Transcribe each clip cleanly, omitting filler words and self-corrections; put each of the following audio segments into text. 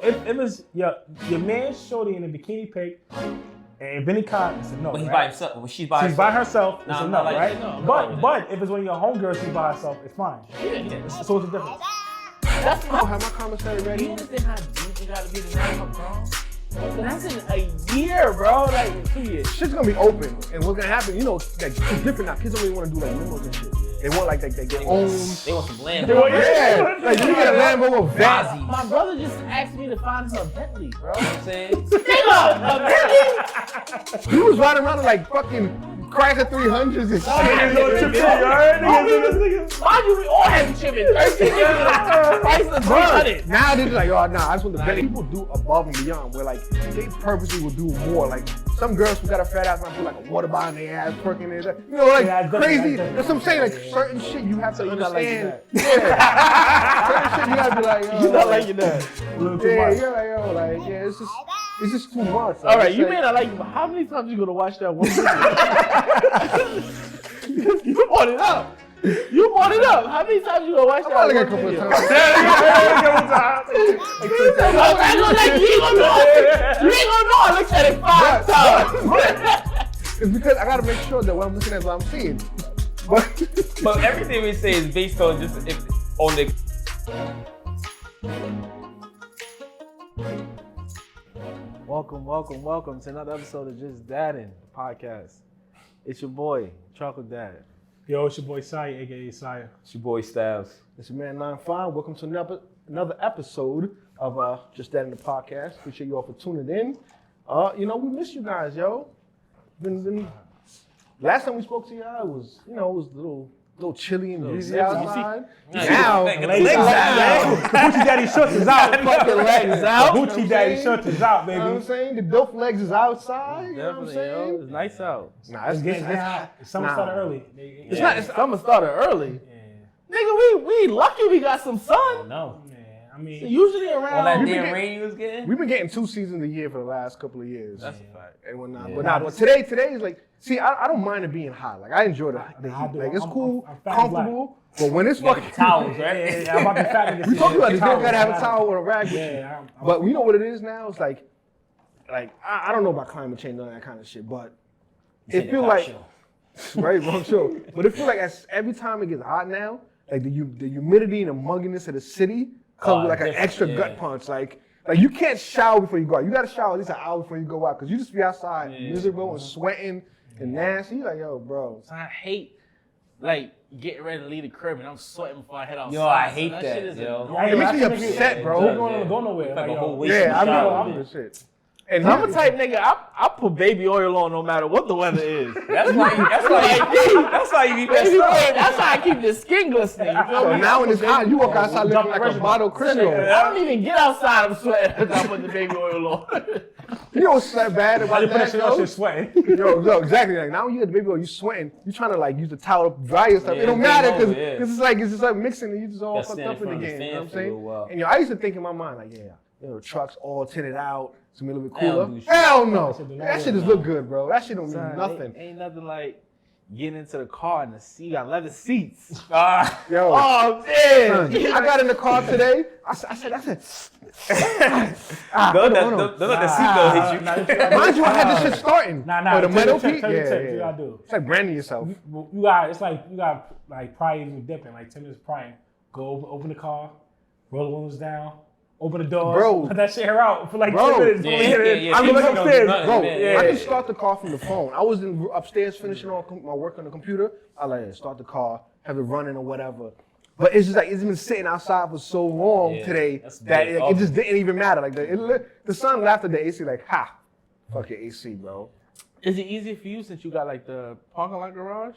If it was your man shorty in a bikini pic and Benny Cotton, it's a no, But he's right? by himself. Well, she's by She's herself. by herself, it's Nah, a I'm no, not like right? that. No, But if it's when your homegirl, she's by herself, it's fine. Yeah. So what's the difference? That's I don't have my commissary You ready. understand how deep you gotta be to marry her, bro? That's in a year, bro. Like 2 years. Shit's gonna be open, and what's gonna happen? You know, like it's different now. Kids don't even want to do like limos and shit. They want like they get own. They want some land. Yeah, like you get a Lambo or Vazzy. My brother just asked me to find him a Bentley, bro. You know what I'm saying? He was riding around in like fucking Chrysler 300s and shit. Why do we all have tripping? 13 niggas, price of 300. Now they're like, oh, nah, I just want the Bentley. People do above and beyond, where like they purposely will do more. Like some girls who got a fat ass might put like a water bottle in their ass, twerking in there. You know, like Yeah, that's crazy. different. That's what I'm saying. Like certain shit you have to you not liking understand. that? Yeah. Certain shit you gotta be like, yo, You not liking that? yeah, you're like, yo, like, yeah, it's just too much. All right, you may not like it, but how many times you gonna watch that one video? You brought it up. You brought it up. How many times you gonna watch that Probably one like a couple video? of times. I know, like, you ain't gonna know it. You ain't gonna know I looked at it 5 times. It's because I gotta make sure that what I'm looking at is what I'm seeing. But everything we say is based on just on the. Welcome to another episode of Just Dadding, the podcast. It's your boy, Chocolate Dad. Yo, it's your boy Saya, aka Saya. It's your boy Styles. It's your man 95. Welcome to another episode of Just That in the Podcast. Appreciate you all for tuning in. You know, we miss you guys, yo. Been last time we spoke to y'all, it was a little chilly and breezy outside. Now, The legs out. Gucci Daddy shorts is out. Fucking legs out. Gucci Daddy shorts is out, you know what I'm baby. saying? The dope legs is outside. You know what I'm Definitely, saying? yo. It's nice out. Nah, it's Getting hot. Summer started early. It's not. It's, Summer started early. Nigga, we lucky we got some sun. No. I mean, Usually All that around. damn rain you was getting. we've been getting 2 seasons a year for the last couple of years. That's a fact. And whatnot. Yeah. But today is like, see, I don't mind it being hot. Like I enjoy the I heat. do. Like it's I'm cool, fat and black. comfortable. But when it's You got fucking the towels, right? yeah, I'm about to be fat nigga. we talked about this. You Towels, gotta have a yeah. towel or a rag with you. Yeah, But you know what it is now? It's like I don't know about climate change and all that kind of shit, but it feels like right, wrong show. But it feels like every time it gets hot now, like the humidity and the mugginess of the city comes with like an different, extra yeah. gut punch. Like you can't shower before you go out. You gotta shower at least an hour before you go out because you just be outside miserable and sweating and nasty. You're like, yo, bro. I hate like getting ready to leave the crib and I'm sweating before I head outside. Yo, I hate Shit that, is yo. annoying. It makes me upset, bro. Who going to go nowhere? Like a yo, whole waste Yeah, of shower. I'm this shit. And I'm a type nigga. I put baby oil on no matter what the weather is. That's why you be messed Baby oil, up. that's how I keep the skin glistening. You feel So me? now when it's hot, you walk outside looking like a bottle of Crisco. I don't even get outside. I'm sweating after I put the baby oil on. You know what's that bad Why about you put that that, shit on though? shit sweating? Yo, exactly. Like now when you get the baby oil, you sweating. You trying to like use the towel to dry yourself. Yeah, It don't it's matter game because over, yeah. it's just like mixing and you just all Gotta fucked stand up in the in front of game. the You know what I'm fan for a little saying? while. And I used to think in my mind like, the trucks all tinted out. It's gonna be a little bit Hell cooler. do shit. Hell no. That shit do not That shit work. just look good, bro. That shit don't mean Son, nothing. Ain't nothing like getting into the car and the seat got leather seats. Yo. Oh man! Son, I got in the car today. I said, Don't let the seatbelt hit you. mind you, I had this shit starting. Nah. Oh, the metal tell peak? you the tip, Yeah. you gotta do. It's like branding yourself. You got like prior to dipping, like 10 minutes prior. Go open the car, roll the windows down, open the door, Bro. let that shit hair out for like Bro. 10 minutes. Yeah, before you get in. yeah, I'm yeah. going Don't do upstairs. nothing, Bro, man. I can start the car from the phone. I was upstairs finishing all my work on the computer. I like start the car, have it running or whatever. But it's just like it's been sitting outside for so long Yeah, today that's that big. it just didn't even matter. Like the sun laughed at the AC like, ha, fuck your AC, bro. Is it easy for you since you got like the parking lot garage?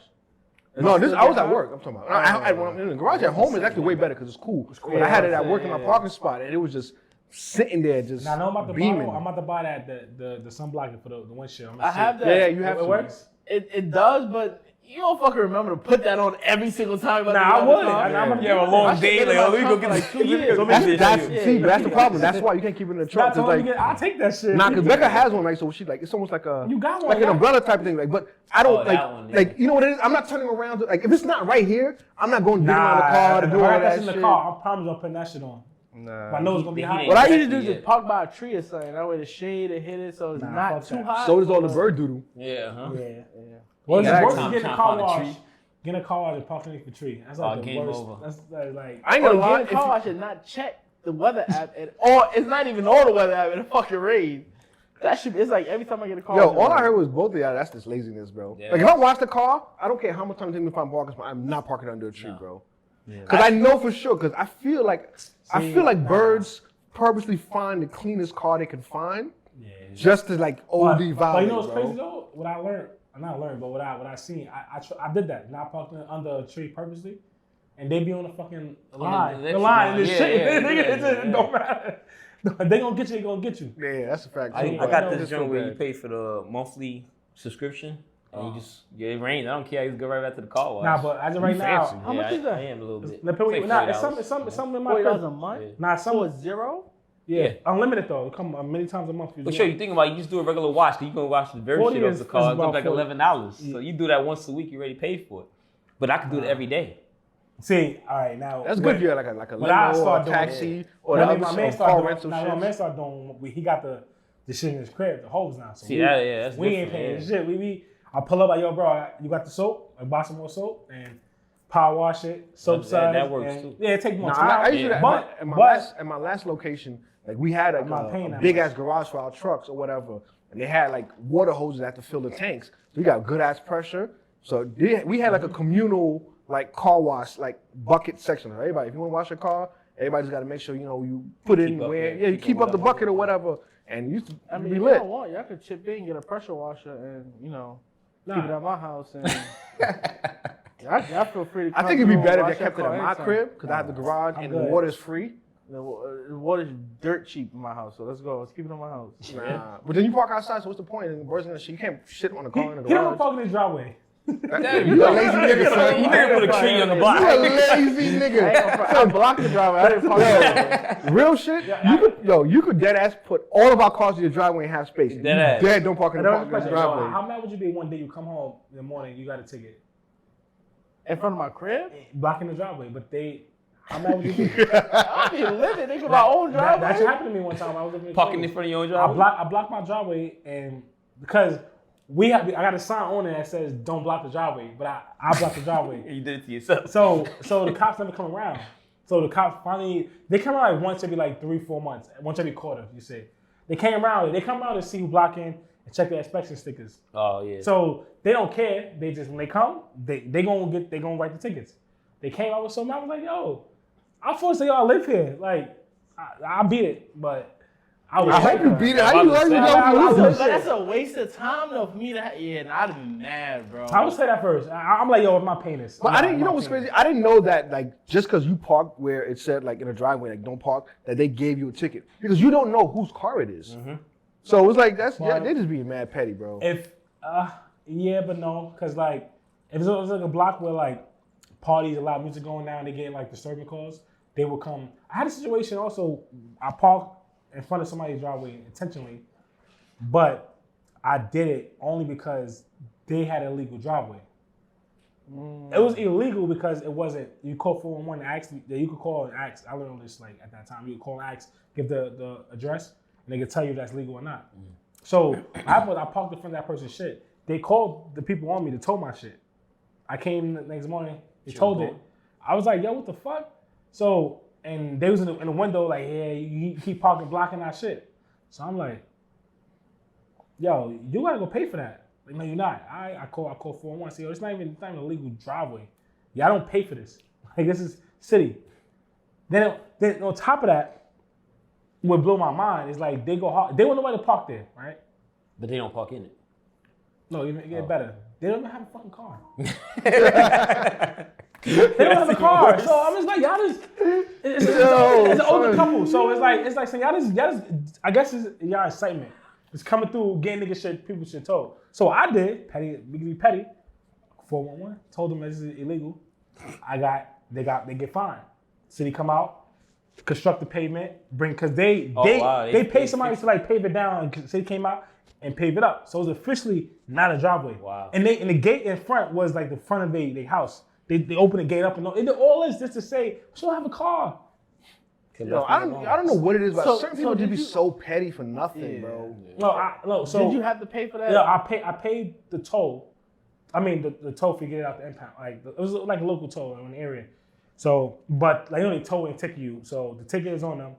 No, I was at work. I'm talking about. When I'm in the garage at home is actually way better because it's cool. But I had it at work in my parking spot and it was just sitting there just Now I know I'm about to beaming. buy. I'm about to buy that the sunblocker for the windshield. I'm gonna I see. have that. Yeah, you have It to. works. It does, but you don't fucking remember to put that on every single time. Nah, I would. I'm gonna You have a long I should day, get like, in my oh, we go truck get for like 2 years. So That's Yeah. the problem. That's why you can't keep it in the truck. Not It's telling like, I'll take that shit. nah, because Becca has one, right? So she like it's almost like a You got one, like an yeah. umbrella type of thing. Like, but I don't Oh, like that one, yeah. like you know what it is. I'm not turning around. Like if it's not right here, I'm not going to get around the car to do all That's that in the shit. car. I promise I'm putting that shit on. Nah. My nose gonna be He hot. ain't What I usually do Yeah. is just park by a tree or something. That way the shade will hit it so it's Nah, not fuck too that. hot. So does all the bird doodle. Yeah, huh? Yeah. Worst Yeah, is time- getting a time car find a wash. tree. Getting a car wash and parking underneath a tree. That's like the Game worst. over. That's like. I ain't Or gonna lie. get a car wash and not check the weather app, or it's not even on the weather app. It fucking rain. That should be. It's like every time I get a car. Yo, wash, all I heard was both of y'all. That's just laziness, bro. Yeah. Like if I wash the car, I don't care how much time it takes me to find parking spot. I'm not parking under a tree, No. bro. Because I know for sure. Because I feel like birds purposely find the cleanest car they can find just to like OD But you violate, know what's bro. crazy though? What I learned, not learned, but what I seen, I did that. Not parking under a tree purposely, and they be on the fucking line, the the line, and yeah, this shit. yeah, Nigga, yeah, it don't matter. They gonna get you. They gonna get you. Yeah, that's a fact. I too, got but this it's joint so where you bad. pay for the monthly subscription, and you just it rains. I don't care. You just go right back to the car wash. Nah, but as of right now, fancy. How much is that? I am a little bit. the people, It's nah, like it's $40. something in my $40 crib. a month. Yeah. Nah, So some it's zero. yeah, unlimited though. It come many times a month. But sure, you think about it, you just do a regular wash. You can wash the dirt 40 shit off is- the is car. It's about like 40. $11. So you do that once a week, you already paid for it. But I could do it every day. See, all right now. That's good. Yeah, like a When I limo or a start doing taxi or When the my other man car started doing, rental now, my man shit. started doing. He got the shit in his crib, the hose now. So See, that's we ain't different, paying yeah. shit. We I pull up like, yo, bro, you got the soap? I buy some more soap and power wash it, soap size. that works and- too. Yeah, it takes more Nah, time. I used to do that But at my last location. Like we had I'm not paying a that big much. ass garage for our trucks or whatever, and they had like water hoses that had to fill the tanks. We got good ass pressure. So we had like a communal like car wash like bucket section. Everybody, if you want to wash your car, everybody's got to make sure you put in Keep up, where yeah, you keep keep up up the whatever. bucket or whatever, and you used to I mean, be if lit. y'all want, y'all could chip in, get a pressure washer, and keep it at my house. And y'all feel free to. I come think it'd be through and better if wash they kept it your at car my anytime. crib because I have the garage and the good. water's free. The water's dirt cheap in my house, so let's go. Let's keep it in my house. Nah. But then you park outside, so what's the point? And the bird's gonna shit. You can't shit on the car in the he don't garage. park in his driveway. You a lazy nigga, son. You never put a tree on the block. You a lazy I ain't nigga. gonna front. I blocked the driveway. I didn't park the driveway. Real shit. You could dead ass put all of our cars in your driveway and have space. Dead ass. Dead don't park in And the there was a parking question, so driveway. how mad would you be one day you come home in the morning, you got a ticket? In front of my crib? Blocking the driveway, but how mad would you be? I be living. They got my own That driveway. actually happened to me one time. I was living in Parking Queens. in front of your own I driveway. blocked my driveway, and because I got a sign on it that says "Don't block the driveway," but I blocked the driveway. You did it to yourself. So the cops never come around. So the cops they come around like once every like 3-4 months, once every quarter. You say they came around. They come around to see who blocking and check the inspection stickers. Oh yeah. So they don't care. They just when they come, they gonna write the tickets. They came out with something. I was like, yo, I'm forced to y'all live here. Like I beat it, but I was. I hope you beat it. How you I know I you was- lose But this that's a waste of time though for me to. Yeah, and I'd have been mad, bro. I would say that first. I'm like, yo, I'm not paying this. But I didn't. You know what's crazy? I didn't know that like just because you parked where it said like in a driveway like don't park that they gave you a ticket because you don't know whose car it is. So it was like they just being mad petty, bro. If yeah, but no, because like if it was like a block where like parties, a lot of music going down, they get like disturbing calls, they would come. I had a situation also. I parked in front of somebody's driveway intentionally, but I did it only because they had an illegal driveway. It was illegal because it wasn't. You call 411 and ask. You could call and ask. I learned this like at that time. You could call and ask, give the address, and they could tell you if that's legal or not. So I parked in front of that person's shit. They called the people on me to tow my shit. I came the next morning. They told it. I was like, yo, what the fuck? So and they was in the window like, yeah, you keep parking, blocking our shit. So I'm like, yo, you gotta go pay for that. Like, no, you're not. I call 411. I say, yo, it's not even a legal driveway. Yeah, I don't pay for this. Like this is city. Then on top of that, what blew my mind is like they go hard. They want nobody to park there, right? But they don't park in it. No, even get better. They don't even have a fucking car. They don't have a car. So I'm just like, y'all just it's an older couple. So it's like saying y'all just I guess it's y'all excitement. It's coming through, getting nigga shit, people shit told. So I did, petty, we can be petty. 411, told them this is illegal. They get fined. City come out, construct the pavement, because they pay somebody to like pave it down, and city came out and pave it up. So it's officially not a driveway. Wow. And the gate in front was like the front of their house. They opened the gate up and it all is just to say, she don't have a car. Yo, I don't know what it is, but So- certain so people just did be you- so petty for nothing, bro. So Did you have to pay for that? Yeah, I paid the toll. I mean the toll fee to get it out the impound. Like it was like a local toll in the area. So, but like they only toll and ticket you. So the ticket is on them.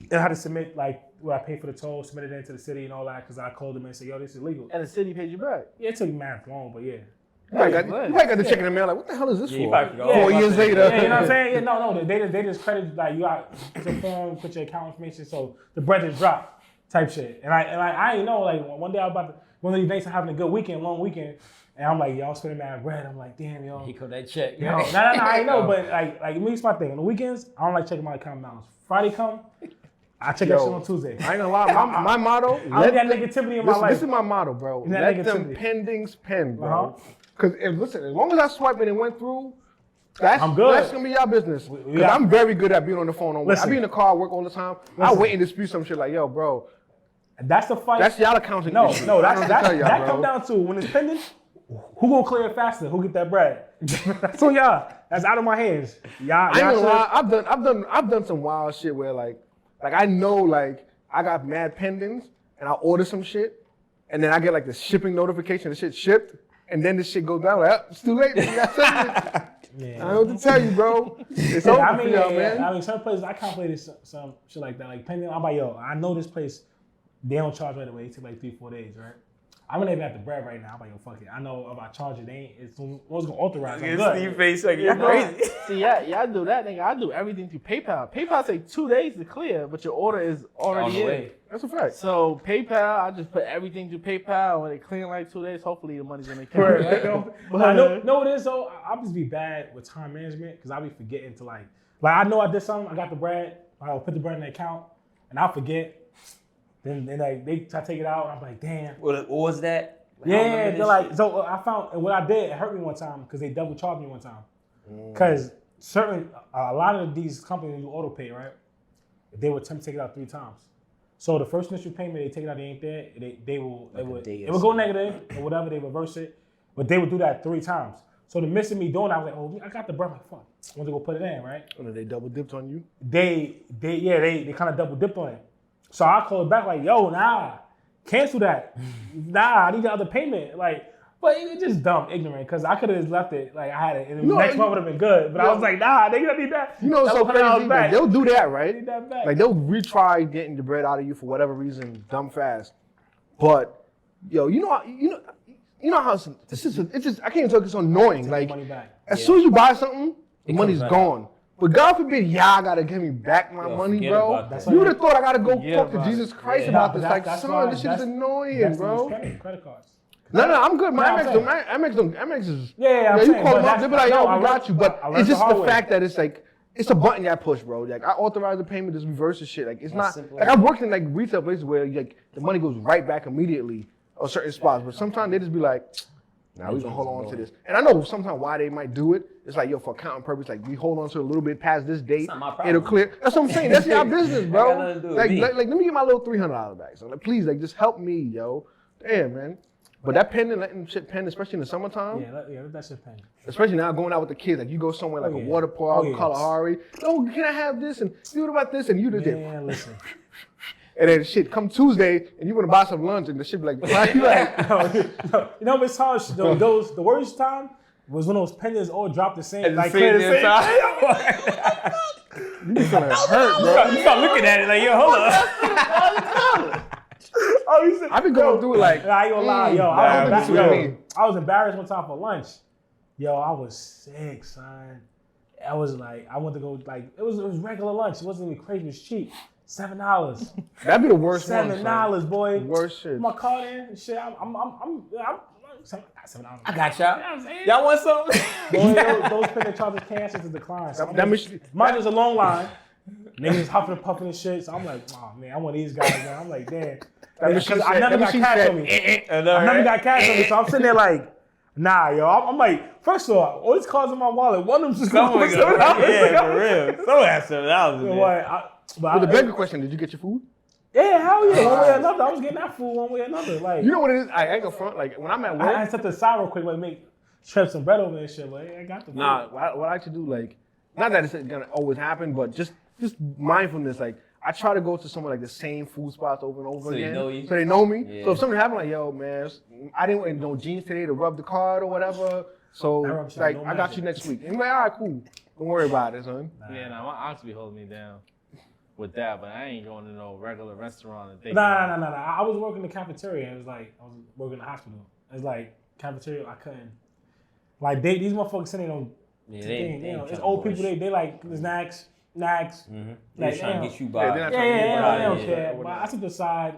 And I had to submit like what I paid for the toll, submit it into the city and all that because I called them and said, "Yo, this is illegal." And the city paid you back. Yeah, it took mad long, but yeah. You might got the check in the mail. Like, what the hell is this Yeah, you for? probably forgot. 4 years later. Yeah, you know what I'm saying? Yeah, no, they just credit like you got the form, put your account information, so the bread just dropped type shit. And I ain't know like one day I was about to one of these days I'm having a good weekend, long weekend, and I'm like, y'all spending mad bread. I'm like, damn, yo. He called that check. No, I know, but like me, it's my thing. On the weekends, I don't like checking my account balance. Friday come, I check that shit on Tuesday. I ain't gonna lie, my motto. I don't got negativity in my life. This is my motto, bro. That Let them negativity. pendings pen, bro. Uh-huh. Because listen, as long as I swipe and it went through, that's I'm good. That's gonna be your business. We Because got- I'm very good at being on the phone. I Listen. be in the car, work all the time. I wait and dispute some shit like, yo, bro, That's the fight. that's y'all accounting No, issue. no, I don't that tell y'all, that bro. come down to when it's pending. Who gonna clear it faster? Who get that bread? That's on y'all. That's out of my hands. Y'all, I ain't gonna should- lie. I've done some wild shit where like I know like I got mad pendings and I order some shit and then I get like the shipping notification, the shit shipped, and then this shit goes down. Like, it's too late. Man. I don't know what to tell you, bro. It's over I for mean, y'all, yeah, man. I mean, some places I contemplated some shit like that. Like pending, I'm like, yo, I know this place. They don't charge right away. It take like 3-4 days, right? I'm gonna even have the bread right now. I'm like, yo, fuck it. I know if I charge it, they ain't. It's what's gonna authorize. I'm good. Steve face like you're Bro, crazy. See, yeah, I do that, nigga. I do everything through PayPal. PayPal take 2 days to clear, but your order is On already the in. way. That's a fact. So PayPal, I just put everything through PayPal. When it clear in like 2 days, hopefully the money's gonna Word, count. you know? But I know it is though. I'll just be bad with time management because I'll be forgetting to like I know I did something. I got the bread. I'll put the bread in the account, and I'll forget. Then like they try to take it out, and I'm like, damn. What was that? I don't Yeah, remember they're this like, shit. so I found, and what I did, it hurt me one time because they double charged me one time. Because a lot of these companies do auto pay, right? They would attempt to take it out 3 times. So the first initial payment, they take it out, they ain't there. They will day it or would go something. negative or whatever. They reverse it, but they would do that 3 times. So the missing me doing that, I was like, oh, I got the bread. I'm like, fuck, I want to go put it in, right? And they double dipped on you. They kind of double dipped on it. So I called back like, yo, nah, cancel that. Nah, I need the other payment. Like, but it's just dumb, ignorant, because I could have just left it. Like, I had it, and the No, next one would have been good. But I was like, nah, they gonna need that. You know what's so That $100 crazy? Like, back. they'll do that, They right? need that back. Like they'll retry getting the bread out of you for whatever reason, dumb fast. But yo, you know how it's just I can't even tell it's so annoying. Take Like the money back. as soon as you buy something, the It money's comes right gone. But God forbid, y'all gotta give me back my Yo, money, forget bro. about that. You would have thought I gotta go Forget talk to about Jesus it. Christ Yeah. about Nah, this. but Like, that's son, why- this shit is that's- annoying, That's bro. credit cards. No, I'm good. My I'm Amex, saying. Amex is. Yeah, I'm you saying, call but them up, they be like, no, yo, I we got learned- you. But I learned it's just the hard the way. fact that it's like, it's a button you push, bro. Like, I authorize the payment, just reverse the shit. Like, it's not, simple like, as I've worked in, like, retail places where, like, the money goes right back immediately on certain spots. But sometimes they just be like, nah, we gonna hold on to this. And I know sometimes why they might do it. It's like, yo, for accounting purpose, like, we hold on to it a little bit past this date. not my problem. It'll clear. That's what I'm saying. That's your business, bro. That got nothing to do with Like, me. like, let me get my little $300 back. So, like, please, like, just help me, yo. Damn, man. But that pending, letting shit pen, especially in the summertime, Let that shit pen. especially now going out with the kids, like you go somewhere like Oh, a yeah. water park, Oh, yeah. Kalahari. Oh, can I have this? And what about this? And you just did. Man, listen. And then shit, come Tuesday, and you want to buy some lunch, and the shit be like, you like, You know what's hard? The worst time was when those pendants all dropped the same. At the Like, same clear the damn same. you feeling hurt, bro. You start looking at it like, yo, hold up. Oh, you said, I've been going through it like, I ain't gonna lie, yo. nah, this is what I mean. I was embarrassed one time for lunch. Yo, I was sick, son. I was like, I went to go like it was regular lunch. It wasn't even crazy. It was cheap. $7. That'd be the worst one. $7, boy. The worst shit. My card in, shit. I'm $7. I got y'all. You know what I'm saying? Y'all want something? Boy, those payment charges can't answer to decline. So That means- mine is a long line. Niggas huffing and puffing and shit. So I'm like, oh man, I'm one of these guys, man. I'm like, damn. That machine I said- never that got machine cash said, on me. I know, I never right? got cash on me, so I'm sitting there like, nah, yo. I'm like, first of all these cards in my wallet, one of them's just going Someone for go, $7. yeah, for real. Someone has $7 in You know there. what? But the bigger question, did you get your food? Yeah, hell yeah. One way or another. I was getting that food one way or another. Like, You know what it is? I ain't gonna front. Like, when I'm at I work, had set the aside real quick, like make shred some bread over and shit. But I got the food. nah, what I like to do, like, not that it's gonna always happen, but just just mindfulness. Like I try to go to somewhere like the same food spots over and over So they again, know you? so they know me. Yeah. So if something happened, like yo, man, I didn't wear no jeans today to rub the card or whatever. So I rub some like no I got magic. you next week. And I'm like, all right, cool. Don't worry about it, son. Yeah, nah, my aunts be holding me down with that, but I ain't going to no regular restaurant and Nah. I was working in the cafeteria. It was like I was working in the hospital. It's like cafeteria. I couldn't. Like these motherfuckers sitting on. Yeah, They they ain't, ain't it's trying to old push. people. They like snacks. They Like, just trying to damn. get you Yeah, by. they're not Yeah, trying to get they by. don't yeah. care. Or But I whatnot. took the side.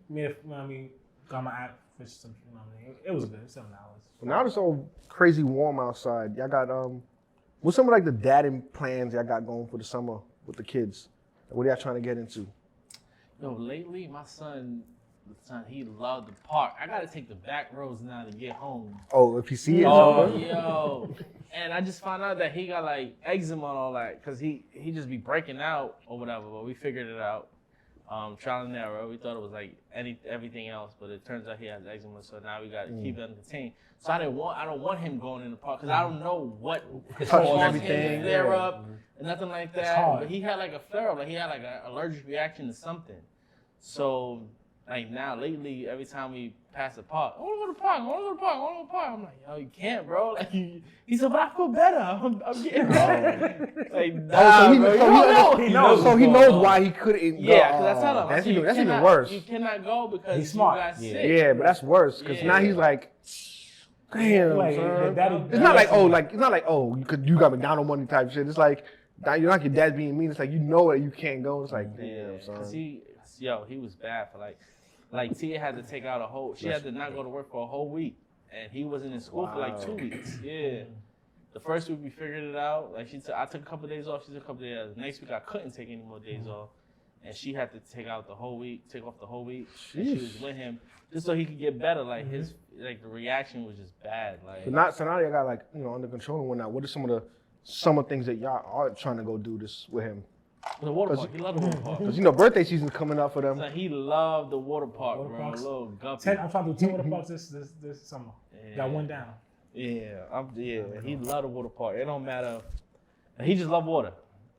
Made it, you know what I mean, got my app for some. You know what I mean? It was good. $7. But now it's all crazy warm outside. Y'all got what's some of like the dadding plans y'all got going for the summer with the kids? What are y'all trying to get into? Yo, lately my son, he loved the park. I gotta take the back roads now to get home. Oh, if you see it, Oh, somewhere? Yo, and I just found out that he got like eczema and all that, cause he just be breaking out or whatever. But we figured it out, trial and error. We thought it was like everything else, but it turns out he has eczema. So now we gotta keep it under contained. So I don't want him going in the park, cause I don't know what Touching caused everything, him to flare yeah. up and nothing like It's that. hard. But he had like a flare up, like he had like an allergic reaction to something. So like now lately, every time we pass the park, I want to go to the park. I want to go to the park. I want to go to the park. I'm like, yo, you can't, bro. Like he said, but I feel better. I'm getting better. Like, nah, Oh, bro. You so don't know. he knows. So he what's knows going on. why he couldn't go. Yeah, because I tell him, That's I said, even cannot- worse. You cannot go because He's smart. you got Yeah. sick. Yeah, but that's worse because now he's like, damn, Like, son. daddy- It's not like you got McDonald money type shit. It's like you're not your dad being mean. It's like you know that you can't go. It's like Yeah, damn, son. because he was bad for like Tia had to take out a whole. She had to not go to work for a whole week, and he wasn't in school for like 2 weeks. Yeah. The first week we figured it out. Like I took a couple of days off. She took a couple of days. The next week I couldn't take any more days off, and she had to take off the whole week. And she was with him just so he could get better. Like his the reaction was just bad. Like So now y'all got like under control and whatnot. What are some of the summer things that y'all are trying to go do this with him? the water park. He loved the water park. Because birthday season's coming up for them. So he loved the water park, Water bro. parks? Little guppy. 10, I'm trying to do 10 water parks this summer. Got one down. Yeah, he loved the water park. It don't matter. He just loved water.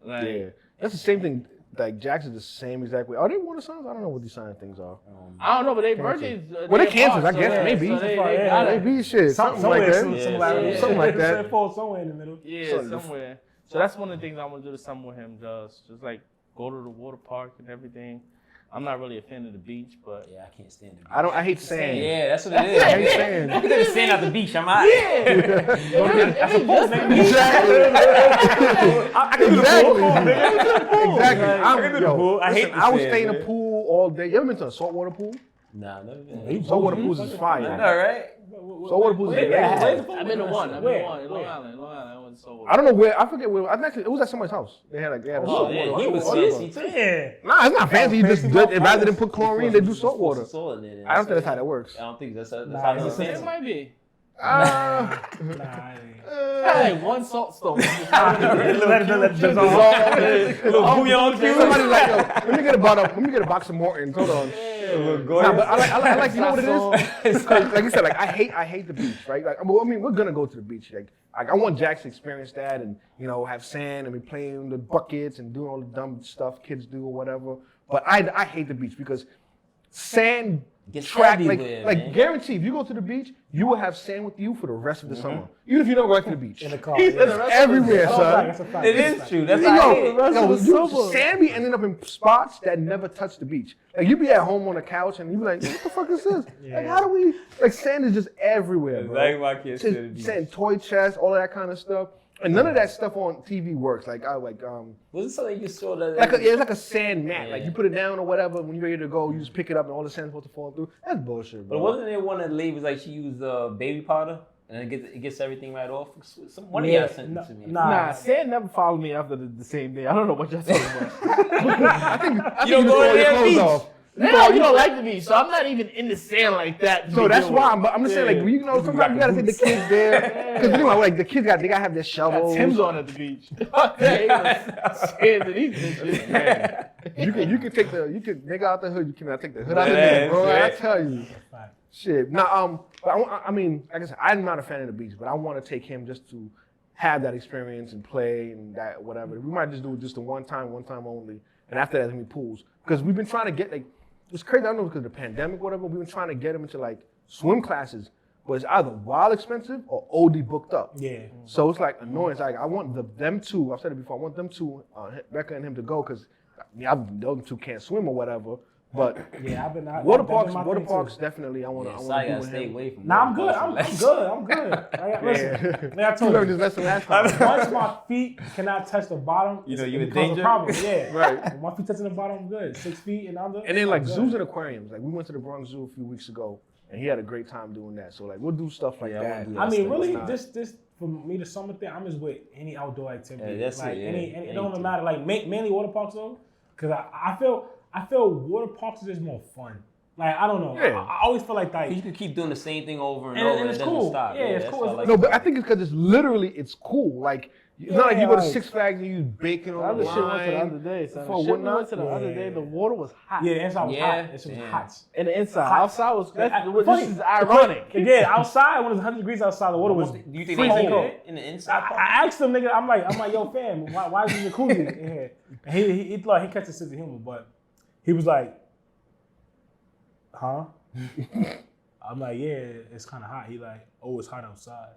Like, Yeah, that's the same thing. Like Jackson's the same exact way. Are they water signs? I don't know what these sign things are. I don't know, but they birthdays. Well, they cancers, I guess, maybe. So they Yeah, got it. Maybe shit, something like Somewhere, that. similarity. Something like that. It falls somewhere in the middle. Yeah, So- somewhere. So that's one of the things I want to do this summer with him. Just like go to the water park and everything. I'm not really a fan of the beach, but Yeah, I can't stand it. I hate sand. Yeah, that's what it is. I hate sand. I can stand out the beach. I'm out. Exactly. I hate I would the stay in sand, the man. pool all day. You ever been to a saltwater pool? Nah, never been. Saltwater pools is I fire. know, right? Saltwater pools is Yeah. amazing. I've been to one. Where? In Long Island. I went to Soul. I don't know where. I forget where. I actually, it was at somebody's house. They had a Oh, saltwater. yeah, he was whatever. fancy too. Yeah. Nah, it's not fancy. You just Fancy rather than put chlorine, they do saltwater. Salt in it. I don't think that's how that works. I don't think that's how Nah, how it's it's the It fancy. might be. Uh, Nah, I ain't. Hey, one salt stone. Little bouillon cube. Somebody like, yo, let me get a box of Morton's. Hold on. Nah, but I like, you know what it is? Like you said, like I hate the beach, right? Like, well, I mean, we're gonna go to the beach. Like I want Jax to experience that, and have sand and be playing the buckets and doing all the dumb stuff kids do or whatever. But I hate the beach because sand Gets track everywhere, like man. guarantee if you go to the beach, you will have sand with you for the rest of the summer, even if you don't go back to the beach. In the car. It's everywhere, That's a fact, son. that's a fact. It That's a is fact. true. That's Yo, how it is. sand be ending up in spots that never touch the beach. Like you be at home on the couch and you be like, what the fuck is this? Like how do we? Like sand is just everywhere, bro. Exactly why I can't stand the beach. Sand, toy chests, all of that kind of stuff, and none of that stuff on TV works. Like Wasn't something you saw that? it's like a sand mat. Like Yeah. you put it down or whatever. When you're ready to go, you just pick it up and all the sand's supposed to fall through. That's bullshit, bro. But wasn't there one that the lady was like she used baby powder and it gets everything right off? One of Yeah, y'all sent no- it to me. Nah, Sand never followed me after the same day. I don't know what y'all talking about. I think You don't you go throw to your that clothes beach. off. No, you don't like the beach, so I'm not even in the sand like that. So that's why I'm just saying, like, sometimes you gotta take the kids there. Because anyway, like, the kids they gotta have their shovels. Tim's on at the beach. Sand to these bitches, man. You can nigga out the hood, you cannot take the hood out the Yeah, nigga, bro. that's I right. tell you. Fact. Shit. Now, but I mean, like I said, I'm not a fan of the beach, but I want to take him just to have that experience and play and that whatever. We might just do it just the one time only, and after that, it's gonna be pools. Because we've been trying to get like, it's crazy. I don't know because of the pandemic, or whatever. We've been trying to get them into like swim classes, but it's either wild expensive or OD booked up. Yeah. So it's like annoying. It's like I want them two. I've said it before. I want them two, Becca and him, to go because those two can't swim or whatever. But Yeah, I've been water that's been parks, my water thing, parks too. definitely. I want Yeah, to so I do gotta with stay him. away from. Nah, I'm water good. I'm parks. good. I'm good. Listen, like I You told learned you, this lesson last time. once my feet cannot touch the bottom, You know, it you in becomes danger? a problem. Yeah, Right. When my feet touching the bottom, I'm good. 6 feet and under. And then like I'm good. zoos and aquariums. Like we went to the Bronx Zoo a few weeks ago, and he had a great time doing that. So like we'll do stuff like Yeah, I wanna that. do that. I mean, That's really, not- this for me, the summer thing, I'm just with any outdoor activity. Yeah, that's like it, yeah. any it don't even Anything. matter. Like mainly water parks though, because I feel water parks is just more fun. Like I don't know. Yeah. I always feel like You can keep doing the same thing over and And over. it's it doesn't cool. stop. Yeah, it's that's cool. what I like No, but I about think it's because it's cool. Like it's not like you Yeah, go to like- Six Flags and you bacon The on other the shit went to the line. other day, son. For The shit we whatnot? went to the other day, the water was hot. yeah, inside was Yeah, hot. It was yeah. hot. And the inside. Hot. Outside was, Funny. this is ironic. Yeah, outside when it was 100 degrees outside, the water was. Do you think freezing they cold. heat it in the inside part? I asked him, nigga. I'm like, yo, fam, why is the jacuzzi in here? And he thought he catch a sense of humor, but he was like, huh? I'm like, yeah, it's kind of hot. He like, oh, it's hot outside.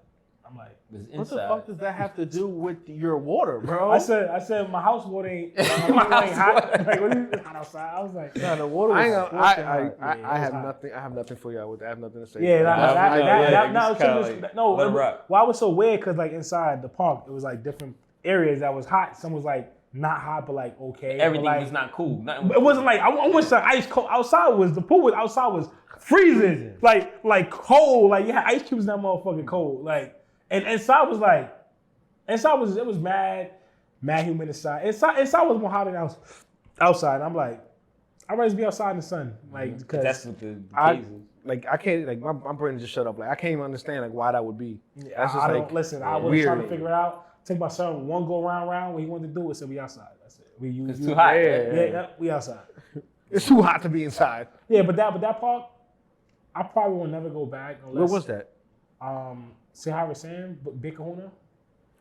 I'm like, It's What the inside. fuck does that have to do with your water, bro? I said, my house water ain't, my water ain't hot. Like, what is it hot outside? I was like, Nah, the water I, was ain't gonna, fucking I, hot. I, Yeah, I it have was hot. nothing. I have nothing for y'all with that. I have nothing to say. yeah, Yeah, no, it's kinda like, no. let it rock. Why it was so weird? Because like inside the park, it was like different areas that was hot. Some was like not hot, but like okay. Everything but, like, was not cool. Nothing was It wasn't like I wish the ice cold outside was the pool was outside was freezing like cold, like you had ice cubes in that motherfucking cold, like and inside was it was mad humid inside. Inside was more hotter than outside. And I'm like, I'd rather be outside in the sun, like because That's what the I- case is. Like I can't. Like my brain just shut up. Like I can't even understand like why that would be. That's just I like don't listen. I was weird. trying to figure it out. Took my son one go round. What he wanted to do was say we outside. That's it. It's too hot. Yeah, we outside. It's too hot to be inside. Yeah, but that park, I probably will never go back unless. Where was that? Sahara Sam, Big Kahuna.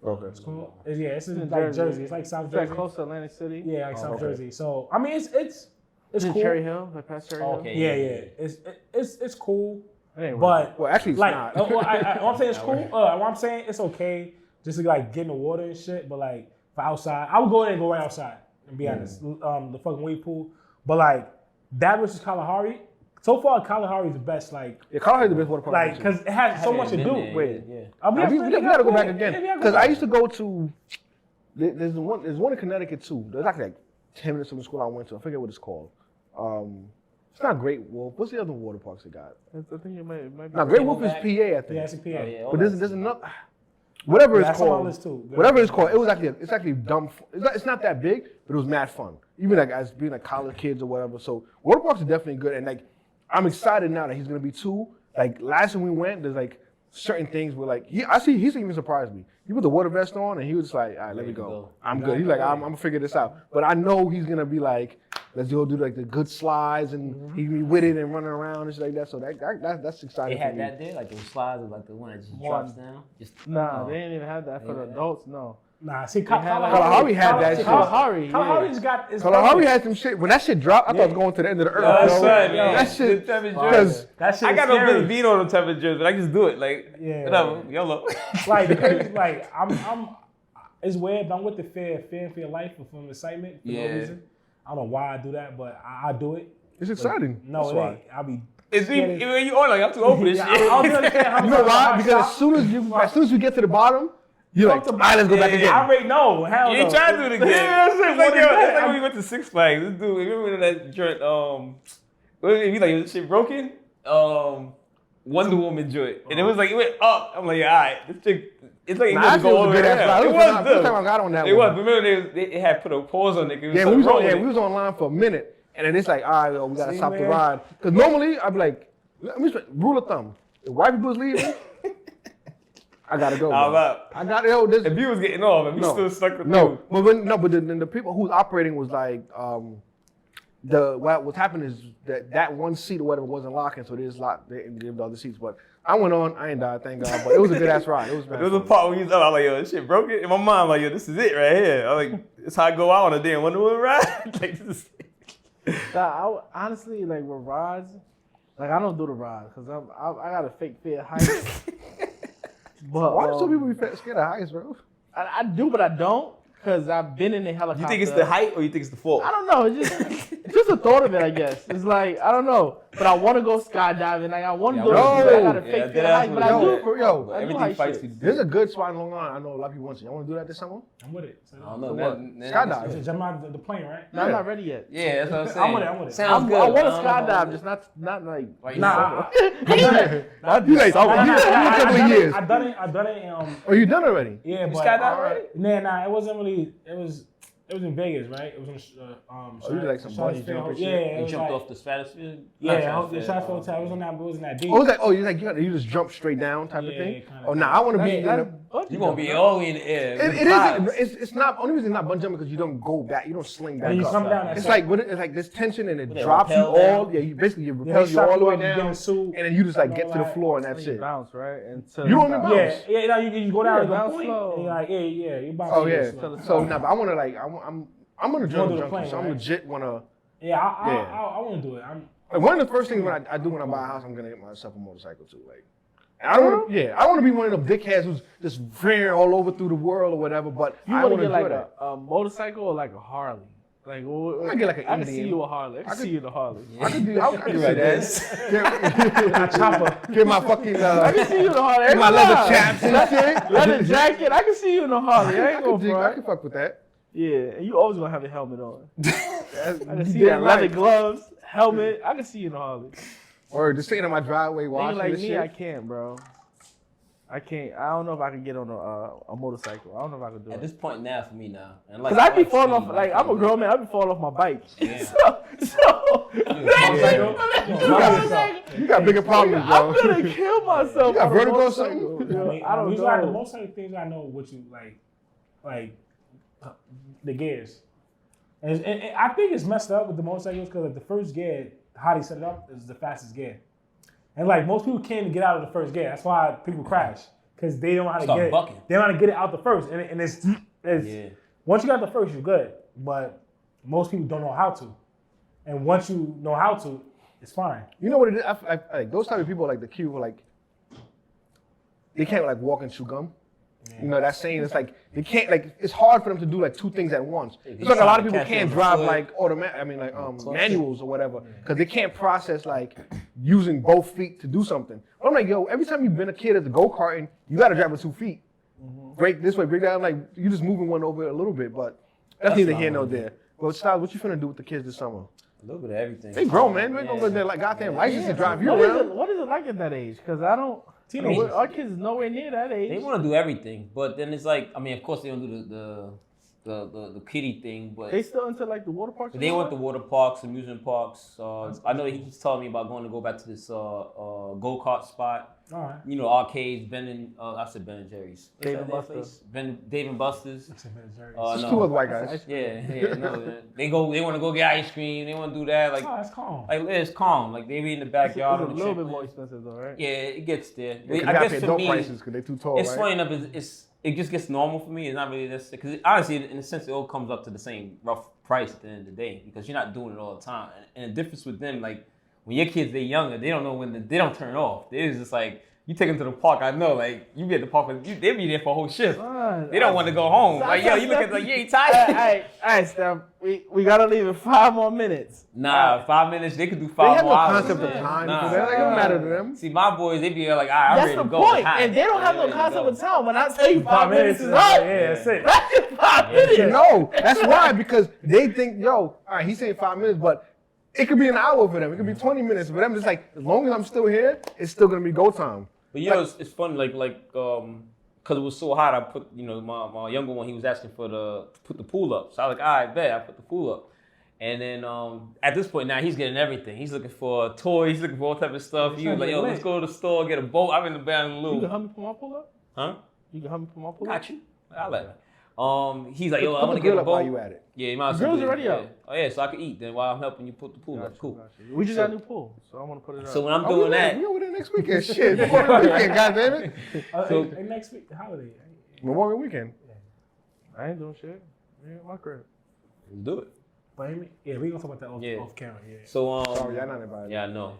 Okay. It's cool. It's in like Jersey. Jersey. It's like South Is that Jersey. close to Atlantic City? Yeah, like South okay. Jersey. So I mean, it's Is it cool. Cherry Hill? Like past Cherry Hill? Okay. Yeah. It's cool, It ain't worth but Well, actually, it's like not. what I'm saying it's cool. What I'm saying it's okay, just to like get in the water and shit. But like for outside, I would go there and go right outside. And be honest, the fucking wave pool. But like that versus Kalahari. So far, Kalahari is the best. Like Yeah, Colorado is the best water park. like because it has so Haven't much to been do. there, Wait. yeah. we gotta go back Yeah, again we gotta go because I back. used to go to. There's one in Connecticut too. There's actually like 10 minutes from the school I went to. I forget what it's called. It's not Great Wolf. What's the other water parks they got? I think it might be. No, Great Wolf is Camelback? PA, I think. Yeah, it's a PA. Oh, yeah, all But that there's stuff. another. Whatever Yeah, it's that's on my called. list too. Whatever it's called, it's actually dumb. It's not that big, but it was mad fun. Even like as being like college kids or whatever. So water parks are definitely good, and like I'm excited now that he's gonna be 2. Like last time we went, there's like certain things where like he's even surprised me. He put the water vest on and he was like, all right, let me Ready to go. go. I'm good. He's like, I'm gonna figure this out. But I know he's gonna be like, let's go do like the good slides and he can be with it and running around and shit like that. So that's They exciting for had me. that there, like those slides, like the one that just One. drops down. Just Nah, oh. they didn't even have that for the Yeah. adults, no. Nah, see, Kalahari had that shit. Kalahari, yeah. Kalahari's got. It's Kalahari perfect. had some shit. When that shit dropped, I thought it was going to the end of the earth. Yo, bro. son, That yo, shit. the type of Because That shit I is got no scary. business being on them type of jerseys, but I just do it. Like, Yeah. whatever, YOLO. Like the crazy, like I'm. It's weird, but I'm with the fear for your life or from excitement for Yeah. no reason. I don't know why I do that, but I do it. it's exciting. No, That's it why. ain't. I'll be. It's scared. when you on, like, I'm too old for this Yeah, shit. I don't understand how You know why? much Because I as soon as we get to the bottom, you're like, Fuck all the right, let's go back Yeah, again. I already know. Hell You no. ain't trying to do it again. Yeah, that's it. It's like, What yo, is it's that? like when we went to Six Flags. This dude, remember that joint, what did he like, was this shit broken? Wonder Woman joint. And it was like, it went up. I'm like, yeah, all right. This chick, it's like it Nah, was that go shit all was the a way good ass down. ride. It It was was the first time I good. got on that It one. was. Remember it had put a pause on it. It was Yeah, so we rolling. was online for a minute, and then it's like, all right, yo, we gotta See, stop the man? ride. Because normally I'd be like, let me rule of thumb. If white people's leaving, I gotta go. I'm bro. out. I got yo. This If you was getting off and we No. still stuck with no, you. but then the people who's operating was like, what's happened is that one seat or whatever wasn't locking, so they just locked the other seats. But I went on, I ain't died, thank God. But it was a good ass ride. It was. There was a part where he was up, I was like, yo, this shit broke it. In my mind, like, yo, this is it right here. I was like, this how I go out on a damn Wonder Woman ride. Like, this is Honestly, like with rides, like I don't do the rides because I got a fake fear of heights. But Why do some people be scared of heights, bro? I do, but I don't because I've been in a helicopter. You think it's the height or you think it's the fall? I don't know. It's just a thought of it, I guess. It's like I don't know, but I want to go skydiving. Like I want to do it. I got a fake fear of heights, but I do. Yo, I do everything height fights shit. there's a good spot in Long Island. I know a lot of people want to. Y'all want to do that this summer? I'm with it. I don't know. Skydive. Jump out the plane, right? No, I'm not ready yet. Yeah, that's what I'm saying. I'm with it. Sounds good. I want to don't know about skydive, it. just not like. Nah, You like, a couple of years. I done it. Oh, you done already? Yeah, You but skydive already? Nah, it wasn't really. It was in Vegas, right? It was on. Oh, you did like some bungee jumping shit? Yeah, it You was jumped like, off the stratosphere? Yeah, the Stratosphere Hotel. It was on that. It was in that deep. Oh, it was like, you just jump straight down type of Yeah, thing? kinda. Oh, nah, I want to be in the... You gonna be all the way in the air. It's not, only reason it's not bungee jumping because you don't go back, you don't sling back And you up. come down. It's like this tension and it They drops you rappel all. down. Yeah, you basically you Yeah, repel you all the way you get down, a suit. and then you just like and get all to the that. floor and that's You it. bounce, right? Until You don't even bounce. Yeah. No, you go down Yeah, to the bounce point, slow. and you're like, yeah, you bounce. Oh really yeah. slow. So nah, but I want to like I'm gonna You wanna jump do the junkie, plane, so I'm right? legit wanna. Yeah, I Yeah. want to do it. Like one of the first things when I do when I buy a house, I'm gonna get myself a motorcycle too. Like, I don't want to. Yeah, I want to be one of them dickheads who's just veering all over through the world or whatever. But You I want want to to get enjoy like that. a motorcycle or like a Harley? Like, gonna get like an I can Indian. see you a Harley. I can see you in a Harley. I could do. I could You see right that. there. Chopper. Get my fucking. I can see you in a Harley. My leather chaps and shit. Leather jacket. I can see you in a Harley. I ain't gonna I front. can fuck with that. Yeah, and you always gonna have a helmet on. I can see You that damn leather right. gloves, helmet. I can see you in a Harley. Or just sitting in my driveway Nigga watching like this me, shit. I can't, bro. I can't. I don't know if I can get on a motorcycle. I don't know if I can do At it. this point now for me now. And Cause I be falling off. Like I'm a grown man. I be falling off my bike. Yeah. So You got bigger problems, I'm bro. gonna kill myself. You got on a vertigo or motorcycle. something? Yo, I don't These are the know. most of the things I know what you like the gears. And I think it's messed up with the motorcycles because like the first gear, how they set it up is the fastest gear. And like most people can't even get out of the first gear. That's why people crash because they don't know how to Start get it. bucking. They don't know how to get it out the first. And it's Yeah. once you got the first, you're good. But most people don't know how to. And once you know how to, it's fine. You know what it is? I like those type of people, like the Q, like they can't like walk and chew gum. You know that saying? It's like they can't like. It's hard for them to do like two things at once. It's like a lot of people can't drive like manuals or whatever because they can't process like using both feet to do something. But I'm like, yo, every time you've been a kid at the go-karting, you got to drive with 2 feet. Break this way, break that. I'm like, you just moving one over a little bit, but that's neither here nor there. Well, Styles, what you finna do with the kids this summer? A little bit of everything. They grown, man. They ain't gonna let their like goddamn license to drive you What is around. it? What is it like at that age? Cause I don't. Teenagers. Our kids is nowhere near that age. They want to do everything, but then it's like, I mean, of course they don't do the kiddie thing, but They still into like the water parks. they want the water parks, amusement parks. I know he's telling me about going to go back to this go-kart spot. All right. You know, arcades, I said Ben and Jerry's. Dave What's and that Buster's. place? Dave and Buster's. It's No. two other white guys. Yeah, no. They want to go get ice cream. They want to do that. Like, Oh, it's calm. it's calm. Like they be in the It's backyard. a on the little bit trampoline. more expensive though, right? Yeah, it gets there. You I gotta guess pay for adult me, prices because they're too tall, it's right? funny enough. It just gets normal for me. It's not really necessary because honestly, in a sense, it all comes up to the same rough price at the end of the day because you're not doing it all the time. And the difference with them, like when your kids they're younger, they don't know when they don't turn off. They're just like you take them to the park. I know, like you be at the park, they be there for a whole shift. They don't want to go home. Like yo, you look at like you ain't tired. All right, Steph. We gotta leave in 5 more minutes. Nah, 5 minutes. They could do They 5 have no more hours. concept of man. time. Nah. For that. It don't matter to them. See, my boys, they be like, all right, I'm That's ready the to go. point. It's hot. And they don't have no Ready to concept go. of time. When I tell you 5 minutes is up, Yeah, that's it. that's 5 minutes. No, that's why because they think, yo, all right, he's saying 5 minutes, but it could be an hour for them. It could be 20 minutes for them. It's like as long as I'm still here, it's still gonna be go time. But you know, it's funny, because it was so hot. I put, my younger one, he was asking to put the pool up. So I was like, all right, bet, I put the pool up. And then at this point now, he's getting everything. He's looking for toys, he's looking for all type of stuff. He was like, yo, let's go to the store, get a boat. I'm in the band a You little. can help me put my pull up? Huh? You can help me put my pull up? Got you. I'll let her. He's like, yo, I Put want the to get grill a up while boat. you at it. Yeah, you might as The well grill's do it, already yeah. up. Oh yeah, so I can eat then while I'm helping you put the pool up. Cool. We just got a new pool, so I want to put it up. So when I'm Oh, doing we that, over there next weekend. Shit, Memorial Weekend, goddammit. So- Hey, next week, holiday. Memorial Weekend. I ain't doing shit. Yeah, my crib. do it. But yeah, we gonna talk about that off, Yeah. off camera. Yeah. So Oh, y'all not invited. yeah, I know.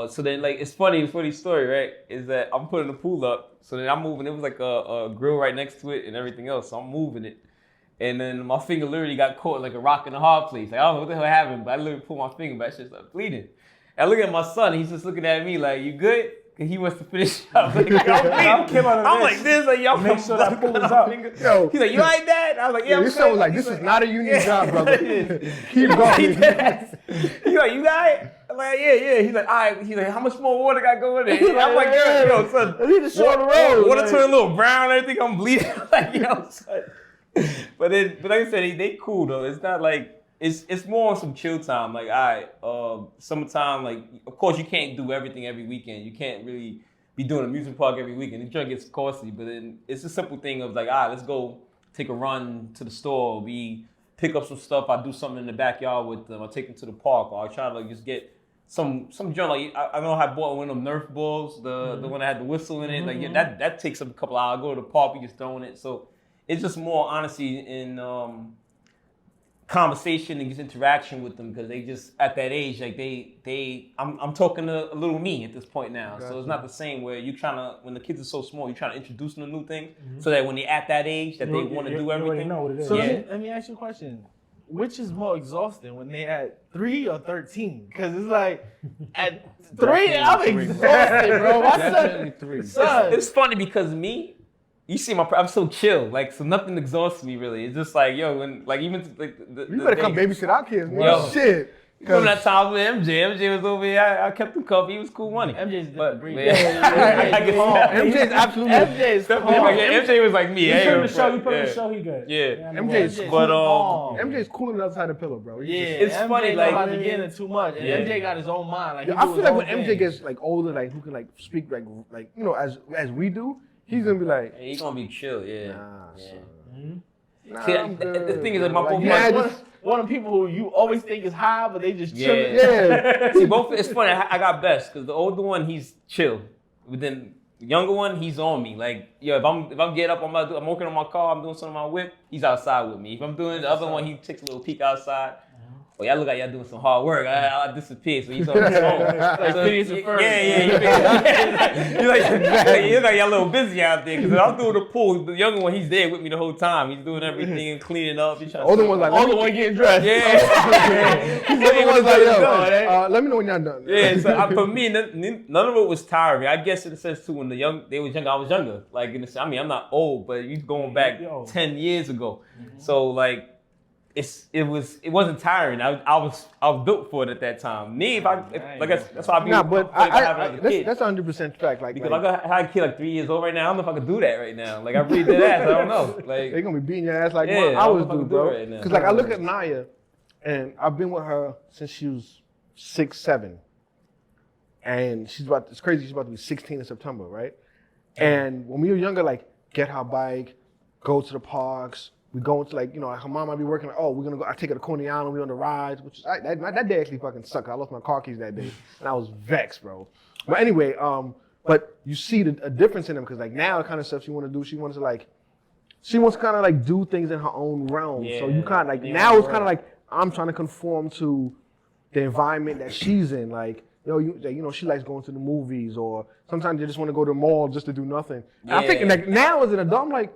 So then like it's funny story, right? Is that I'm putting the pool up, so then I'm moving. It was like a grill right next to it and everything else. So I'm moving it, and then my finger literally got caught like a rock in a hard place. Like I don't know what the hell happened, but I literally pulled my finger back. Shit started bleeding. And I look at my son. He's just looking at me like, "You good?" Cause he wants to finish up. Like, I'm came out of I'm this. like this, like y'all Make sure that pool is up. Yo. He's like, "You like that?" I was like, "Yeah." Yeah, I'm this sounds good." like He's this is not a union job, brother. Keep He going. does. He's like, "You got it?" I'm like, "Yeah." He's like, "All right." He's like, "How much more water got going in?" I'm like, "Yo, son, I need to show the road. water like- turn a little brown. And everything. I'm bleeding." I'm like, yo, son. But like I said, they cool though. It's not like it's more on some chill time. Like, all right, summertime. Like, of course, you can't do everything every weekend. You can't really be doing a music park every weekend. The joint gets costly, but then it's a simple thing of like, all right, let's go take a run to the store. We pick up some stuff. I do something in the backyard with them. I take them to the park, or I try to like just get some joint. Like I know I bought one of them Nerf balls, the one that had the whistle in it. Like yeah, that takes a couple hours. I go to the park, we just throwing it. So it's just more honesty in conversation and just interaction with them because they just at that age like I'm talking to a little me at this point now. So it's not the same where you trying to when the kids are so small you're trying to introduce them to new things so that when they're at that age that they want to do You already everything. know what it is. So Yeah. let me ask you a question. Which is more exhausting when they at 3 or 13? Because it's like at 3, I'm exhausted, bro. My Definitely son, 3. son. It's funny because me, you see I'm so chill, like so nothing exhausts me really. It's just like yo, when like even like You better come babysit our kids, man. Yo. Shit. Remember that time with MJ was over here. I kept him covered. He was cool money. MJ's But different breed. yeah. I guess MJ's absolutely. MJ is Definitely, calm. like, yeah, MJ was like me. You Yeah, put in the show. You put in yeah. the show. He good. Yeah. I know MJ's what. But calm. MJ's cool on the other side of the pillow, bro. Yeah, It's MJ funny, know like- how to get into too much. And Yeah. MJ got his own mind. Like, he I do feel his like own when MJ thing. gets like older, like who can like speak like you know as we do, he's gonna be like, He's gonna be chill. Yeah. nah, Yeah. son. Nah, See, I'm the good, thing is that bro. my Like, both yeah, my- just- One of the people who you always think is high, but they just Yeah. chilling. yeah. See, both. It's funny. I got best because the older one he's chill, but then the younger one he's on me. Like yo, if I'm getting up, I'm working on my car, I'm doing something on my whip. He's outside with me. If I'm doing the other one, he takes a little peek outside. Oh, y'all look like y'all doing some hard work. I disappear, so he's on his phone. Like So, Phineas and Ferb. You look like y'all a little busy out there. Because if I'm doing the pool, the younger one, he's there with me the whole time. He's doing everything and cleaning up. He's trying to Older one's like, Older one getting dressed. yeah. Older one's like, yo, Yeah. let me know when y'all done. Yeah, so for me, none of it was tiring. I guess in the sense too, when they was younger, I was younger. Like in the sense, I mean, I'm not old, but you going back Yo. 10 years ago. So like, it wasn't tiring. I was built for it at that time. Me, that's why I be. Nah, but if I have another kid. that's 100% fact. Like, Because like, I had a kid like 3 years old right now. I don't know if I could do that right now. Like I really did ass. I don't know. they Like gonna be beating your ass like Yeah, I I don't was know if I do, can do bro. it right now. Because like I look at Naya, and I've been with her since she was 6, 7, and it's crazy. She's about to be 16 in September, right? And when we were younger, like get her bike, go to the parks. We go into like, you know, her mom might be working. Like, oh, we're gonna go. I take her to Coney Island. We on the rides, which that day actually fucking sucked. I lost my car keys that day, and I was vexed, bro. But anyway, but you see a difference in them because like now the kind of stuff she want to do, she wants to kind of like do things in her own realm. So you Yeah, kind of like in your now own it's kind of world. like I'm trying to conform to the environment that she's in. Like you know, she likes going to the movies, or sometimes they just want to go to the mall just to do nothing. And I'm thinking Yeah. like now as an adult, I'm like,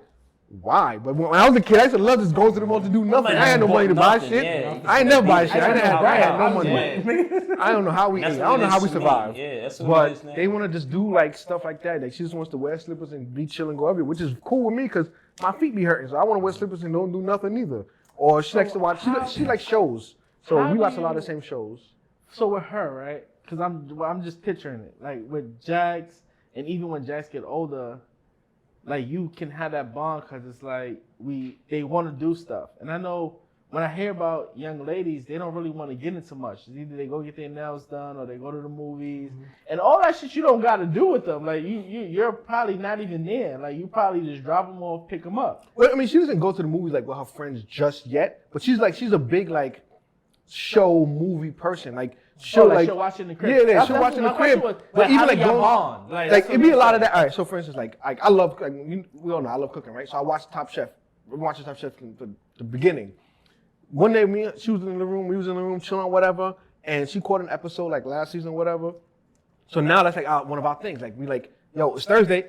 why? But when I was a kid, I used to love just going to the mall to do nothing. I had no money to buy Nothing, shit. yeah. I ain't never buy shit. I had no money. Yeah. I don't know how we ate. I That's don't what know it how is we to me. survived. Yeah, that's what it is But now. they want to just do like stuff like that. Like she just wants to wear slippers and be chill and go everywhere, which is cool with me because my feet be hurting. So I want to wear slippers and don't do nothing either. Or she likes to watch. She likes shows. So how we do watch a lot of you- the same shows. So with her, right? Because I'm just picturing it. Like with Jax, and even when Jax get older, like you can have that bond because it's like they want to do stuff. And I know when I hear about young ladies, they don't really want to get into much. It's either they go get their nails done or they go to the movies, and all that shit you don't got to do with them. Like you're probably not even there. Like you probably just drop them off, pick them up. Well, I mean, she doesn't go to the movies like with her friends just yet, but she's a big like show movie person. Like she'll she'll watch in the crib. Yeah, she'll watch in the crib. But even like going on, like it'd be a lot of that. All right, so for instance, like I love we all know I love cooking, right? So I watched Top Chef. We watched Top Chef from the beginning. One day, she was in the room, we was in the room chilling, whatever, and she caught an episode like last season, whatever. So now that's like one of our things. Like we like, yo, it's Thursday.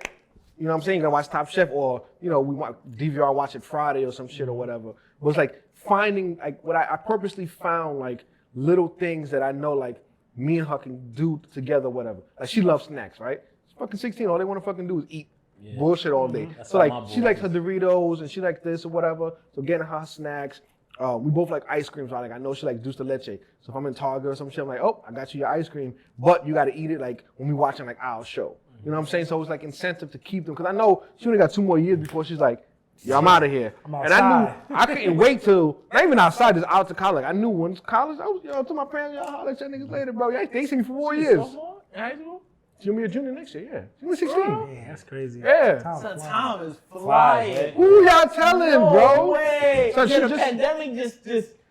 You know what I'm saying? You gotta watch Top Chef, or we want DVR watch it Friday or some shit or whatever. But it's like finding like what I purposely found like little things that I know like me and her can do together, whatever. Like she loves snacks, right? She's fucking 16. All they want to fucking do is eat bullshit all day. That's So how like my she boy likes is. her Doritos and she likes this or whatever. So getting her snacks. We both like ice cream, so I know she likes dulce de leche. So if I'm in Target or some shit, I'm like, oh, I got you your ice cream, but you got to eat it like when we watching like our show. You know what I'm saying? So it's like incentive to keep them, because I know she only got 2 more years before she's like, yeah, I'm out of here. I'm And I knew outside. I couldn't wait till, not even outside, just out to college. I knew once college, I was, to my parents, y'all holler at y'all niggas later, bro. They see me for 4 years. Sophomore in high school? She's gonna be a junior next year, yeah. She's gonna be 16. Yeah, that's crazy. Yeah. Time Son, flies. time is Flies, flying. right? Who y'all telling, No bro? way. So Yeah, she the just- pandemic just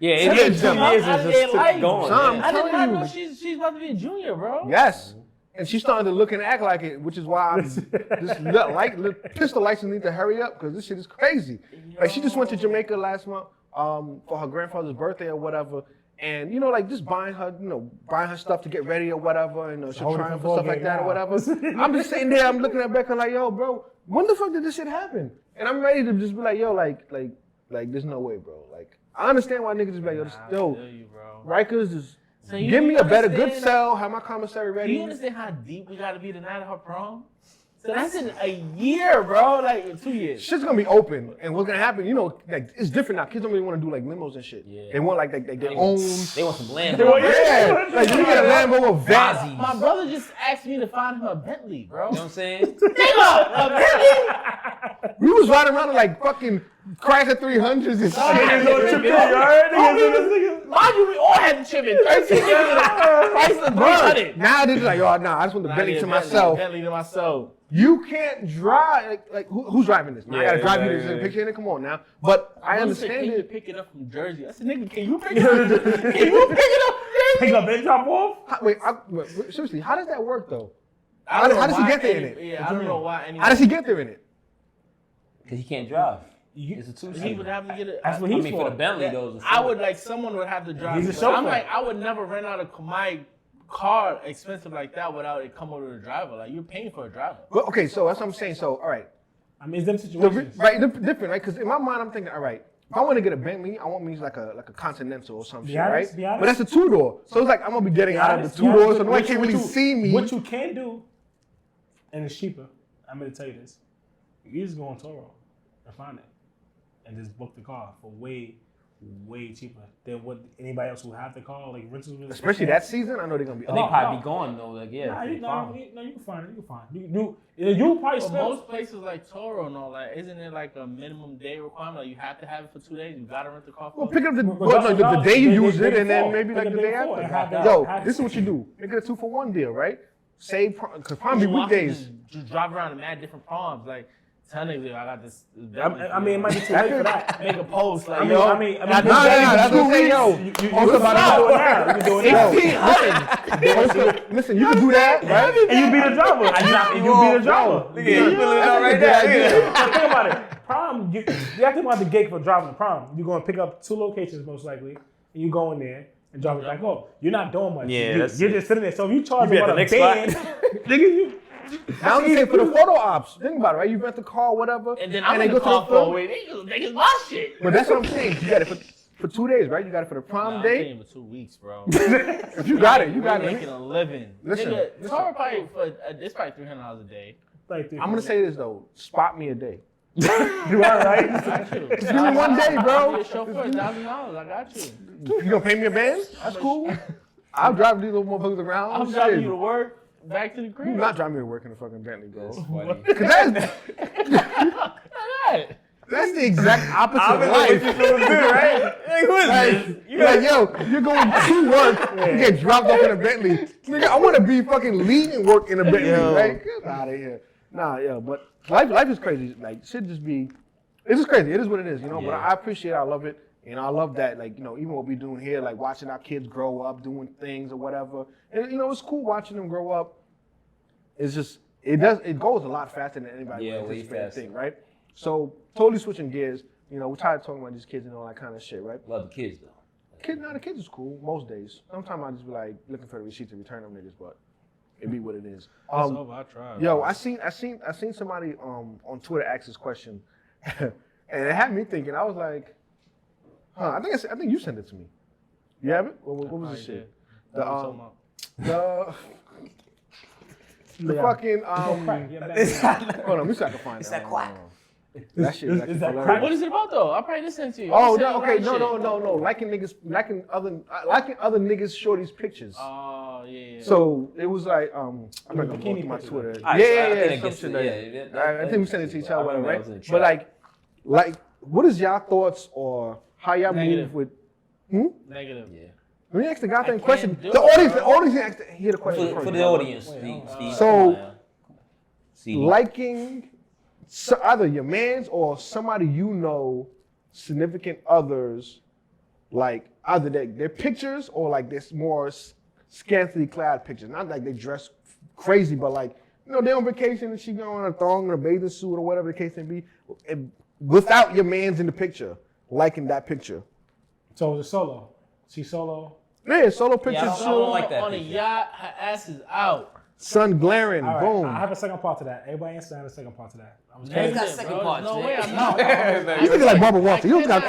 Yeah, Son, it is 2 jump years out is of just their life. going. Son, yeah. I did telling not you. know she's about to be a junior, bro. Yes. And she's starting to look and act like it, which is why I'm just pistol license need to hurry up, because this shit is crazy. Like she just went to Jamaica last month for her grandfather's birthday or whatever. And like just buying her stuff to get ready or whatever, and she'll whole try different for stuff like ballgame that or now. whatever. I'm just sitting there, I'm looking at Becca like, yo, bro, when the fuck did this shit happen? And I'm ready to just be like, yo, like there's no way, bro. Like I understand why niggas just be like, I yo, feel you, bro. Rikers just So you- give me you a better good understand- sell, have my commissary Do ready. you understand how deep we gotta be the night of her prom? So that's in a year, bro. Like 2 years. Shit's gonna be open, and what's gonna happen? Like it's different now. Kids don't really want to do like limos and shit. Yeah. They want like their own. They want some land. Yeah, like you get a Lambo or Vaz. My brother just asked me to find him a Bentley, bro. You know what I'm saying? Nigga, a Bentley? We was riding around in like fucking Chrysler 300s and shit. Mind you, we all had the chip in 13 years of the Chrysler 300. Now they're just like, yo, nah, I just want the Bentley to myself. Bentley to myself. You can't drive. Like who's driving this? I gotta drive you to the picture, and come on now. But I understand Can you it. pick it up from Jersey? I said, nigga, can you pick it up? Can you pick it up from Jersey? Pick up and drop off. Wait, seriously, how does that work though? I don't know How does he why get there in it? Yeah, I don't know why anyone. How does he get there in it? Because he can't drive. You- It's a He would two-seater. have to get it. That's what I he's mean, for. for the Bentley, though, it's a I would like someone would have to drive. He's a it. But I'm chauffeur. like, I would never rent out my car expensive like that without it come over to the driver. Like you're paying for a driver. Well, okay, so that's what I'm saying. So, all right. I mean, it's them situations. Right, different, right? Because in my mind, I'm thinking, all right, if I want to get a Bentley, I want me like a Continental or some Be shit, honest, right? be honest. But that's a 2-door, so it's like I'm gonna be getting out of the 2 doors, so nobody can't really see me. What you can do, and it's cheaper. I'm gonna tell you this: you just go on Toro and find it, and just book the car for way cheaper than what anybody else who have the car, like rentals. Really Especially that season, I know they're gonna be. But they up. probably be gone, though. Like, yeah. Nah, they you fine. can find it. You can find it. You probably But spend. most places like Toro and all that, isn't it like a minimum day requirement? Like you have to have it for 2 days. You gotta rent the car for. Well, pick up the, Regardless, the day you they- use they it, and then fall. maybe Pick like up the day day before and after. have Yo, that- this is what you do. Make it a 2-for-1 deal, right? Save because prom be You want to weekdays. Just drive around and mad different proms. Like tell niggas, I got this. I mean, it might be too late for that. make a post like I mean, yo. I mean, Nah, that's what I'm saying, yo. You Post can about do it it. now. You can do it now. Listen, you can do that, right? And you be the driver. You be the driver. Nigga, you feeling it out right That's a there. good Yeah. Think about it. Prom, you have to think about the gate for driving the prom. You're going to pick up 2 locations most likely, and you go in there and drop it back off. You're not doing much. Yeah, You're that's just sitting there. So if you charge You be about at a the band, next nigga, you. Now I'm saying for the photo ops. Think about it, right? You rent the car, whatever, And then I'm they in the go car to for a the week. Niggas my shit. But that's what I'm saying. You got it for 2 days, right? You got it for the prom I'm day. paying for 2 weeks, bro. If you got it, you got We're it. making a living. Listen, Nigga, listen. Toro probably for it's probably $300 a day. Like, I'm gonna say this though. Spot me a day. you are right. I got you. Give me 1 day, I'll bro. be a chauffeur, $1,000. I got you. You gonna pay me a band? That's cool. I'll drive these little motherfuckers around. I'm Shit. driving you to work, back to the crib. You not driving me to work in a fucking Bentley, bro. Funny. 'Cause that's, Alright. That's the exact opposite I'm of in what you life. feel good, right? Like, who is this? You're like, yo, you're going to work, you get dropped off in a Bentley. Nigga, I want to be fucking leading work in a Bentley. Like, get out of here. Nah, yeah, but life is crazy. Like, should just be, it's just crazy. It is what it is, you know. But I appreciate it. I love it. And I love that, like, you know, even what we're doing here, like watching our kids grow up, doing things or whatever. And, you know, it's cool watching them grow up. It's just, it goes a lot faster than anybody Yeah, would way anticipate, faster. think, right? So, totally switching gears. You know, we're tired of talking about these kids and all that kind of shit, right? Love the kids though. The kids is cool most days. Sometimes I just be like looking for the receipt to return them niggas, but it be what it is. It's over. I tried. Yo, I seen somebody on Twitter ask this question, and it had me thinking. I was like, I think you sent it to me. You have it? What was this shit? The fucking hold on, let me see if I can find It's that. that quack. That shit is Is that hilarious. crack? What is it about though? I probably listened to you. Oh I'm saying no, the okay, right no. shit. Liking other niggas shorties pictures. Oh yeah. So it was like I'm not gonna go Bikini through my pictures. Twitter. Alright, so I think Yeah. it gets Some to- shit yeah, like- that- I think we sent it to each I other, remember I right? was in the But chat. like, what is y'all thoughts or how y'all Negative. move with? Negative. Yeah. Let me ask the goddamn can't question. do The it, audience asked to hear the question For first. the bro. audience, Steve. So, come on now. See, Liking either your man's or somebody you know, significant others, like either their pictures or like this more scantily clad pictures. Not like they dress crazy, but like, you know, they're on vacation and she going in a thong and a bathing suit or whatever the case may be, without your man's in the picture, liking that picture. So the solo. She solo. Yeah, solo pictures, I don't like that on a picture. yacht, her ass is out. sun glaring, All right, boom. I have a second part to that. Everybody answer I have a second part to that. I'm just Man's kidding. got second bro. parts, No man. way, I'm not. You looking like Barbara Walters. You don't got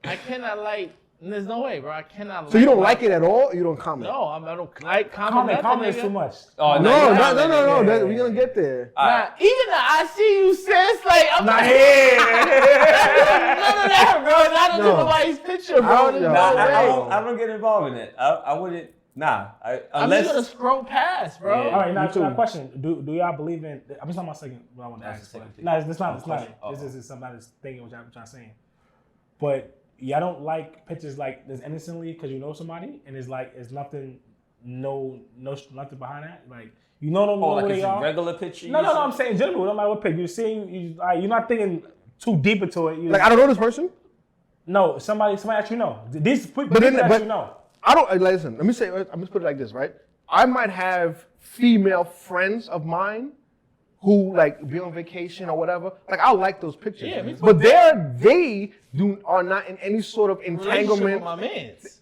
I cannot like. There's no way, bro. I cannot. So you don't like it at all? Or you don't comment? No, I don't like comment. Comment nothing, is too nigga. much. Oh, No. yeah, We're gonna get there. Nah, even the I see you sis, like I'm not none of that, bro. I don't No. do nobody's picture, bro. I don't- There's no, no way. I don't get involved in it. I wouldn't. Nah. I'm Unless just gonna scroll past, bro. Yeah. All right, now Me too. my question: Do y'all believe in? I'm just on my second. What I want to That's ask. the second thing. No, it's not. It's not. question. This is something that's thinking what y'all saying. But y'all don't like pictures like this innocently because you know somebody and it's like it's nothing, nothing behind that. Like you don't know like who it's they a are. regular picture. No, I'm saying in general. No matter what pic you're seeing, you're not thinking too deep into it. Like I don't know this person. No, somebody that you know. These people then- that but- you know. I don't listen. Let me say. I'm just put it like this, right? I might have female friends of mine who like be on vacation or whatever. Like I like those pictures. Yeah, me too. But they are not in any sort of Relationship with entanglement, my mans.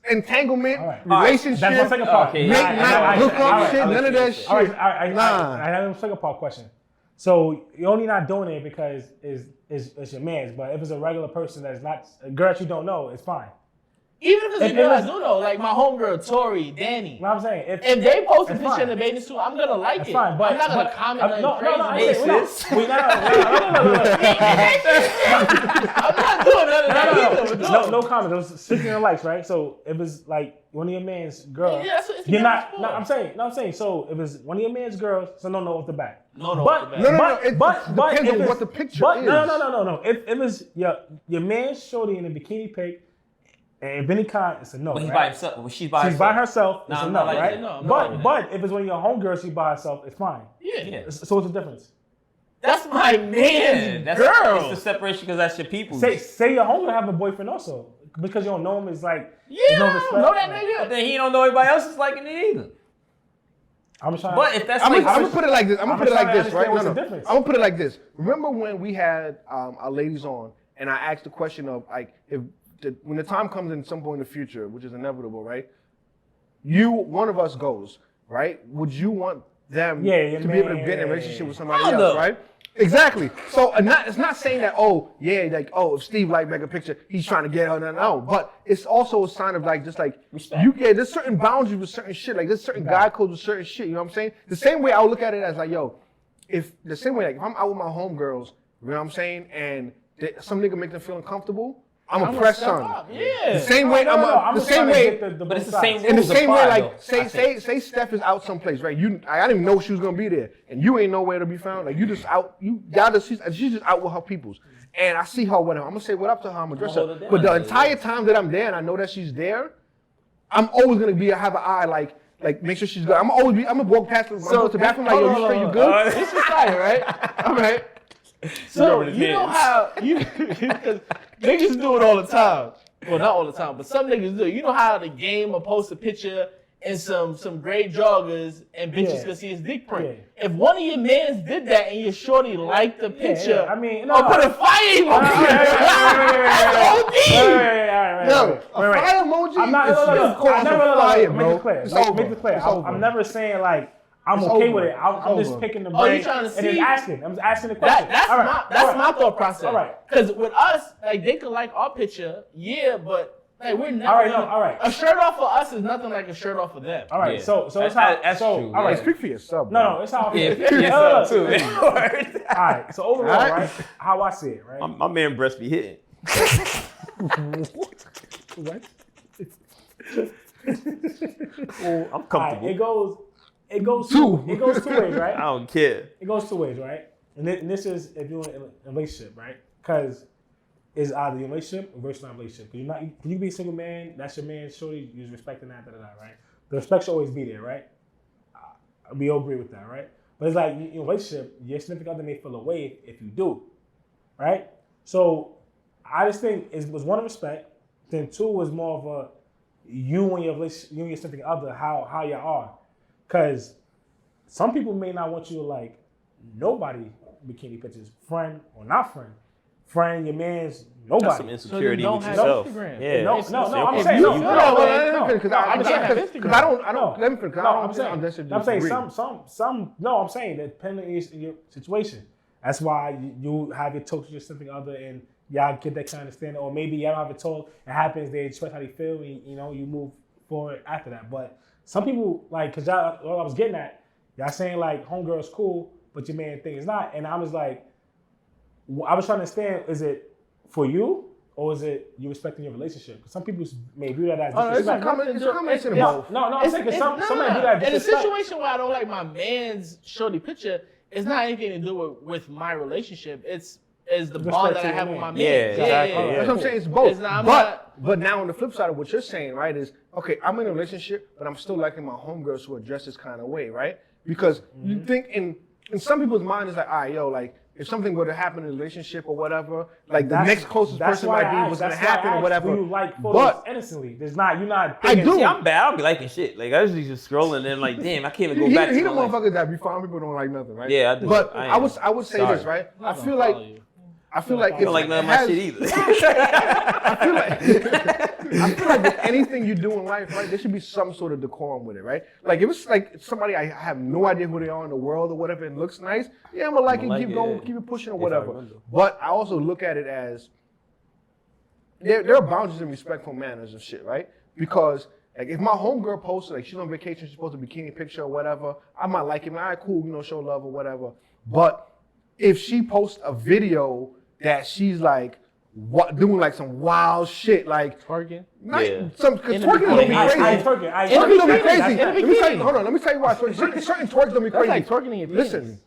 All right. relationship. That's my second part. Okay, Make yeah, not all right, hook all up right, shit. I'll None let of you that answer. shit. All right, Nah. I have a second part question. So you're only not doing it because it's your man's, but if it's a regular person that's not a girl that you don't know, it's fine. Even if it's a If girl it I was- do know, like my homegirl Tori, Danny. You know what I'm saying? If they post a It's picture fine. in a bathing suit, I'm gonna like That's it. fine, but I'm not gonna but- comment no, nothing no, crazy. I say, I'm not doing none of that either. but no comment. Those 16 likes, right? So if it's like one of your man's girls, Yeah, that's what it's you're about not. for. No, I'm saying. So if it's one of your man's girls, so no off the bat. No, But off the bat. No, it depends if on it's- what the picture but, is. No. If it's your man's shorty in a bikini pic, and if any kind, it's a no. But he's right? by himself. Well, she's by She's herself. by herself. It's Nah, a I'm no, not like right? that. No, I'm not like But if it's when your homegirl, she by herself, it's fine. Yeah. So what's the difference? That's my man's That's girl. It's the separation because that's your people. Say your homegirl have a boyfriend also because you don't know him. It's like Yeah, there's no I respect. don't know that But nigga. then he don't know everybody else is liking it either. I'm trying. But if that's I'm like, gonna put it like this. I'm I'm gonna put it trying like to this, right? understand what's the difference. I'm gonna put it like this. Remember when we had our ladies on, and I asked the question of like, when the time comes in some point in the future, which is inevitable, right? One of us goes, right? Would you want them Yeah, to be able to get in a relationship with somebody Hell else, no. right? Exactly. So it's not saying that, if Steve like make a picture, he's trying to get her. No, but it's also a sign of like, just like, Respect. there's certain boundaries with certain shit. Like there's certain guy codes with certain shit, you know what I'm saying? The same way I would look at it as like, if I'm out with my homegirls, you know what I'm saying? And some nigga make them feel uncomfortable, I'm a press son. Yeah. The same way, I'm the just same trying to way, get the But it's both the same sides. in the rules same way, apply, like though, I think. say Steph is out someplace, right? I didn't even know she was gonna be there, and you ain't nowhere to be found. Like you just out, she's just out with her peoples, and I see her with him, I'm gonna say what up to her, I'm gonna dress hold her. her down. But the entire time that I'm there and I know that she's there, I'm always gonna have an eye like make sure she's good. I'm gonna walk past her. So to the bathroom like, yo, you straight, you good? This is fire, right? All right. So you know how because niggas do it all the time. Well, not all the time, but some niggas do. You know how the game will post a picture and some great joggers and bitches can see his dick print. Yeah. If one of your mans did that and your shorty liked the picture, I mean, or put a fire emoji. That's OD. No, a fire emoji. I'm not. is No. cause for fire, bro. Make it clear. It's Make over. it clear. It's over. I'm never saying like I'm It's okay over. with it. I'm It's just over. picking the Oh, you brain trying to and then see? asking. I'm just asking the question. That's All right. my thought process. All right. Because with us, like they could like our picture, yeah, but like we're never. All right, no, all right. A shirt off for us is nothing like a shirt off for them. All right. Yeah. So it's how. That's so true, all right. yeah. Speak for yourself. No, it's how. Yeah, No, yourself no, too. no. All right. So overall, All right. right? How I see it, right? My man breast be hitting. What? I'm All right, comfortable. it goes two ways, right? I don't care. It goes two ways, right? And this is if you're in a relationship, right? Because it's either your relationship or versus not relationship. Because you be a single man, that's your man, shorty, you're respecting that, right? The respect should always be there, right? We all agree with that, right? But it's like in a relationship, your significant other may feel away if you do, right? So I just think it was one of respect. Then two was more of a you and your significant other, how you are. Because some people may not want you to like nobody bikini pictures, friend or not friend. Friend, your man's nobody. That's some insecurity don't with have yourself. Instagram. Yeah. No, I'm If saying you- no. you- No, Because I'm saying I don't. Let me finish. I'm saying disagree. some. No, I'm saying that depending on your situation. That's why you have your talk to your significant other and y'all get that kind of understanding, or maybe y'all don't have a talk. It happens. They express how they feel, and you move forward after that. But some people like, cause y'all, what I was getting at, y'all saying like homegirl's cool, but your man thing is not, and I was like, I was trying to understand, is it for you? Or is it you respecting your relationship? Because some people may view that as It's a disrespect. combination of it's- both. No, I'm saying because some men do that as In a disrespect. situation where I don't like my man's shorty picture, it's not anything to do with my relationship. It's the bond that I have with my man. Yeah, exactly. Yeah. That's what I'm saying. It's both. It's not- I'm But now on the flip side of what you're saying, right, is okay. I'm in a relationship, but I'm still liking my homegirls who are dressed this kind of way, right? Because you think in some people's mind is like, all right, yo, like if something were to happen in a relationship or whatever, like the next closest person might be what's gonna happen or whatever. Do you like photos But innocently? You're not. I do. See, I'm bad. I'll be liking shit. Like I usually just scrolling and like, damn, I can't even go back he to the my life. motherfucker that be found people don't like nothing, right? Yeah, I do. But I I am. would say Sorry. this, right? I don't feel follow like you. I feel like I don't like none of my shit either. I feel like with anything you do in life, right, there should be some sort of decorum with it, right? Like if it's like somebody I have no idea who they are in the world or whatever, and looks nice, yeah, I'm gonna like it, like keep it, going, yeah. keep it pushing or If I whatever. remember. But I also look at it as there are boundaries and respectful manners and shit, right? Because like if my homegirl posts like she's on vacation, she's supposed to bikini picture or whatever, I might like it. All right, cool, show love or whatever. But if she posts a video that she's like doing like some wild shit, like Twerking? not Yeah. some because In the twerking don't be bikini. I crazy. ain't twerking. I ain't Twerking don't be twerking. crazy. That's Let me tell you, bikini. hold on. Let me tell you why. Certain twerks don't be That's crazy. like twerking in your Listen,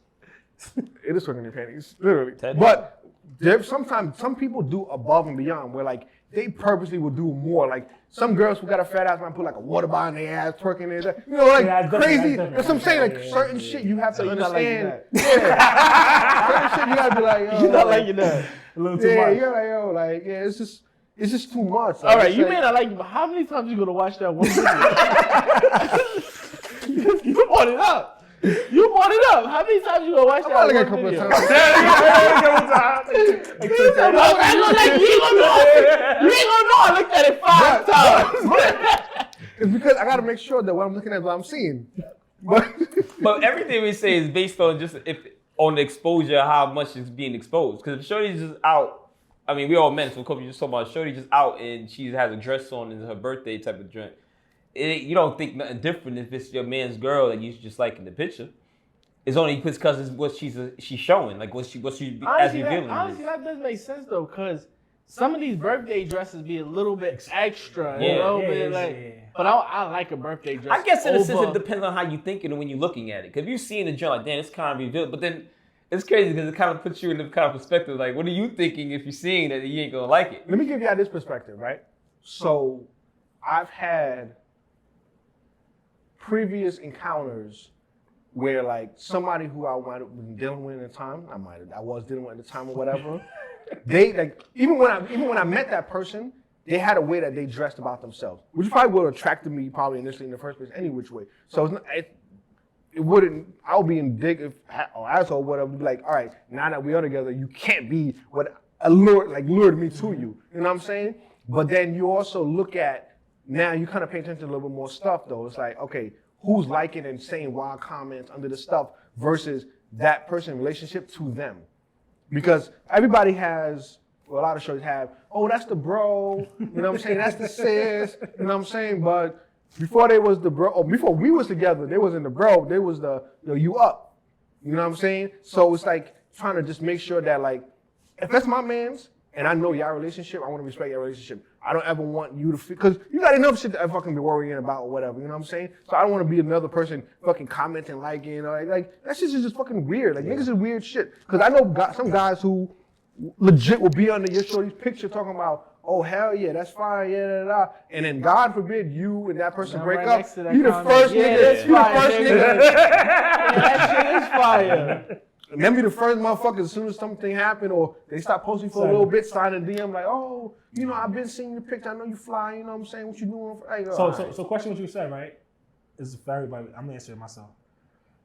it is twerking in your panties, literally. Technically. But there's sometimes some people do above and beyond, where like they purposely will do more. Like some girls who got a fat ass might put like a water bottle in their ass, twerking in there. You know, like Yeah, that's different, crazy. that's different. That's what I'm saying. Like Yeah, certain shit you have to you're not liking understand. Yeah. Certain shit you gotta be like, yo, You're not liking that. A little too yeah, much. you're like, yo, like, yeah, it's just too much. All right, It's you like- may not like it, but how many times you gonna watch that one video? You brought it up. You brought it up. How many times you gonna watch I'm that probably one a couple video? of times. You ain't gonna know I looked at it 5 times. It's because I gotta make sure that what I'm looking at is what I'm seeing. But But everything we say is based on just on the exposure, how much is being exposed. Because if Shorty's just out, I mean, we all men, so Kobe just talking about Shorty just out and she has a dress on and it's her birthday type of drink. You don't think nothing different if it's your man's girl that you just like in the picture. It's only because it's what she's showing, like what she as revealing. Honestly, that does make sense though, because some of these birthday dresses be a little bit extra, Yeah. a little Yeah, bit yeah, like. yeah. But I like a birthday dress. I guess in a sense over- it depends on how you thinking and when you're looking at it. Because if you see in the joint like, damn, it's kind of revealed, but then It's crazy because it kind of puts you in the kind of perspective. Like, what are you thinking if you're seeing that you ain't gonna like it? Let me give you this perspective, right? So I've had previous encounters where like somebody who I might have been dealing with at the time, I was dealing with at the time or whatever, they like even when I met that person, they had a way that they dressed about themselves, which probably would have attracted me probably initially in the first place any which way. So it wouldn't, I would be in dick or asshole, whatever, be like, all right, now that we are together, you can't be what lured me to you. You know what I'm saying? But then you also look at, now you kind of pay attention to a little bit more stuff though. It's like, okay, who's liking and saying wild comments under the stuff versus that person's relationship to them? Because everybody has, well, a lot of shows have, oh, that's the bro, you know what I'm saying? That's the sis, you know what I'm saying? But before they was the bro, or before we was together, they wasn't the bro, they was the, you up. You know what I'm saying? So it's like trying to just make sure that like, if that's my man's, and I know your relationship, I want to respect your relationship. I don't ever want you to feel, because you got enough shit to fucking be worrying about or whatever, you know what I'm saying? So I don't want to be another person fucking commenting, liking, or like that shit is just fucking weird. Like niggas is weird shit. Because I know some guys who legit will be under your shorty's picture talking about, oh hell yeah, that's fine, yeah, da, da, da. And then God forbid you and that person break right up. next to that You the comment. first Yeah, nigga. that's You the fire, first nigga. nigga. That shit is fire. And then be the first motherfuckers as soon as something happened or they stop posting for a little bit, sign a DM like, oh, you know, I've been seeing your picture. I know you fly. You know what I'm saying? What you doing? Hey, So question what you said, right? This is for everybody. I'm gonna answer it myself.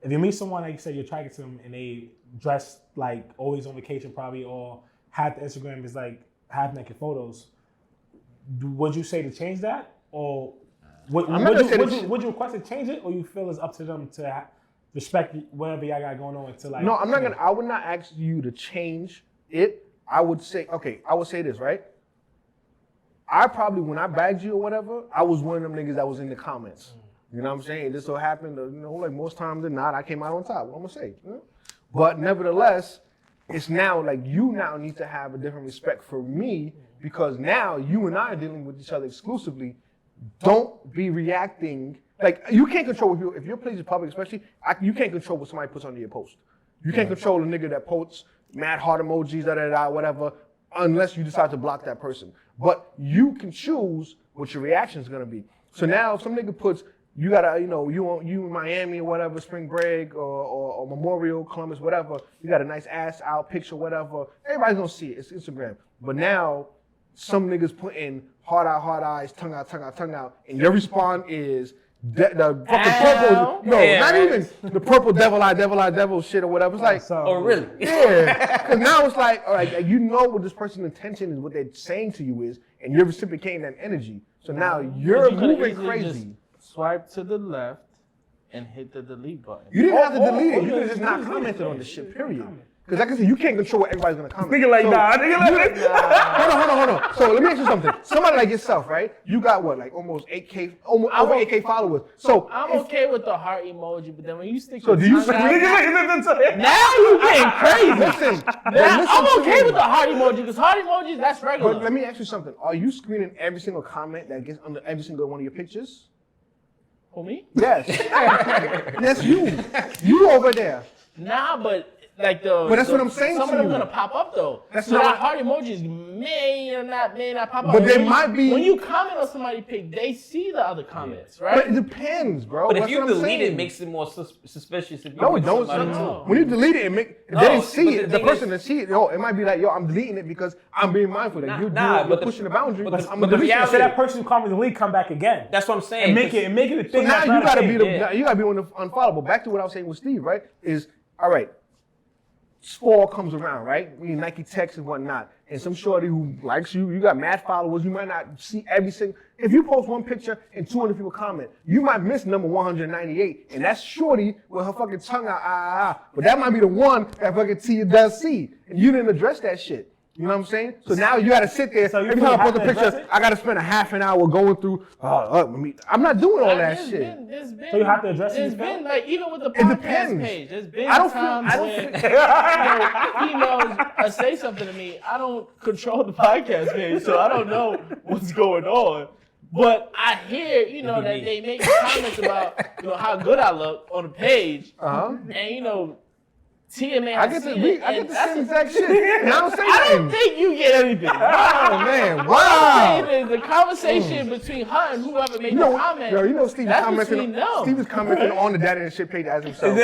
If you meet someone, like you said, you're attracted to them and they dress like always on vacation probably, or have the Instagram is like half naked photos, would you say to change that? Or would you request to change it, or you feel it's up to them to respect whatever y'all got going on until like? No, I'm not gonna. I would not ask you to change it. I would say, okay, I would say this, right? I probably, when I bagged you or whatever, I was one of them niggas that was in the comments. You know what I'm saying? This so happened, you know, like most times than not, I came out on top. What I'm gonna say, you know? But nevertheless, it's now like you now need to have a different respect for me because now you and I are dealing with each other exclusively. Don't be reacting. Like, you can't control if your place is public, especially, you can't control what somebody puts under your post. You can't control a nigga that posts mad heart emojis, whatever, unless you decide to block that person. But you can choose what your reaction is gonna be. So now if some nigga puts, you gotta, you know, you in Miami or whatever, spring break or Memorial, Columbus, whatever, you got a nice ass out picture, whatever, everybody's gonna see it, it's Instagram. But now, some niggas putting heart out, heart eyes, tongue out, tongue out, tongue out, and your response is the fucking purple, not even the purple devil shit or whatever. It's like, Oh, really? yeah. Because now it's like, all right, you know what this person's intention is, what they're saying to you is, and you're reciprocating that energy. So now you're You could've moving easily crazy. just swipe to the left and hit the delete button. You didn't have to delete it. You yeah, could have just not commented on this shit, period. Because like I said, you can't control what everybody's gonna comment. Nigga like, So, nah, nigga like Hold on. So let me ask you something. Somebody like yourself, right? You got what, like almost 8K, over 8K followers. So I'm okay with the heart emoji, but then when you stick So your do you tongue out, nigga, now you getting crazy. listen, Now, I'm to okay me. with the heart emoji because heart emojis, that's regular. But let me ask you something. Are you screening every single comment that gets under every single one of your pictures? For me? Yes. That's you. You over there. Nah, but like But that's what I'm saying Some to of them you. gonna pop up though. That's so not that what- heart emojis may not pop up. But they when might be- When you comment on somebody's pic, they see the other comments, But right? it depends, bro. But if That's you what I'm delete saying. it, makes it more suspicious. If you No, it do don't. somebody son. too. When you delete it, if they No, didn't see but it, the the thing person is- that see it, yo, it might be like, yo, I'm deleting it because I'm being mindful. Like, you're but pushing the boundary. but the- I'm but the gonna delete reality- so it. that person who commented the link come back again. That's what I'm saying. and make it a So thing. now that's you not a gotta thing. be the yeah. you gotta be on the unfollowable. Back to what I was saying with Steve, right? Is all right. Fall comes around, right? We Nike Techs and whatnot, and some shorty who likes you, you got mad followers. You might not see every single. If you post one picture and 200 people comment, you might miss number 198, and that's shorty with her fucking tongue out, But that might be the one that fucking Tia does see, and you didn't address that shit. You know what I'm saying? So now you gotta sit there. So you every really time I post a have to address picture, it? I gotta spend a half an hour going through. I'm not doing all that There's shit. There's been, So you have to address it There's yourself? been like even with the It podcast depends. page. There's been I don't feel- times I don't when females say something to me. I don't control the podcast page, so I don't know what's going on. But I hear, that they make comments about, how good I look on the page, Uh-huh. and Tia may I have get seen the it, I get and the that's same exact shit. And I don't say I don't nothing. think you get anything. Oh man, I'm wow. saying is the conversation between her and whoever made You the know, comment. yo, you know Steve is that's commenting. between them. Steve is commenting on the Daddy and Shit page as himself.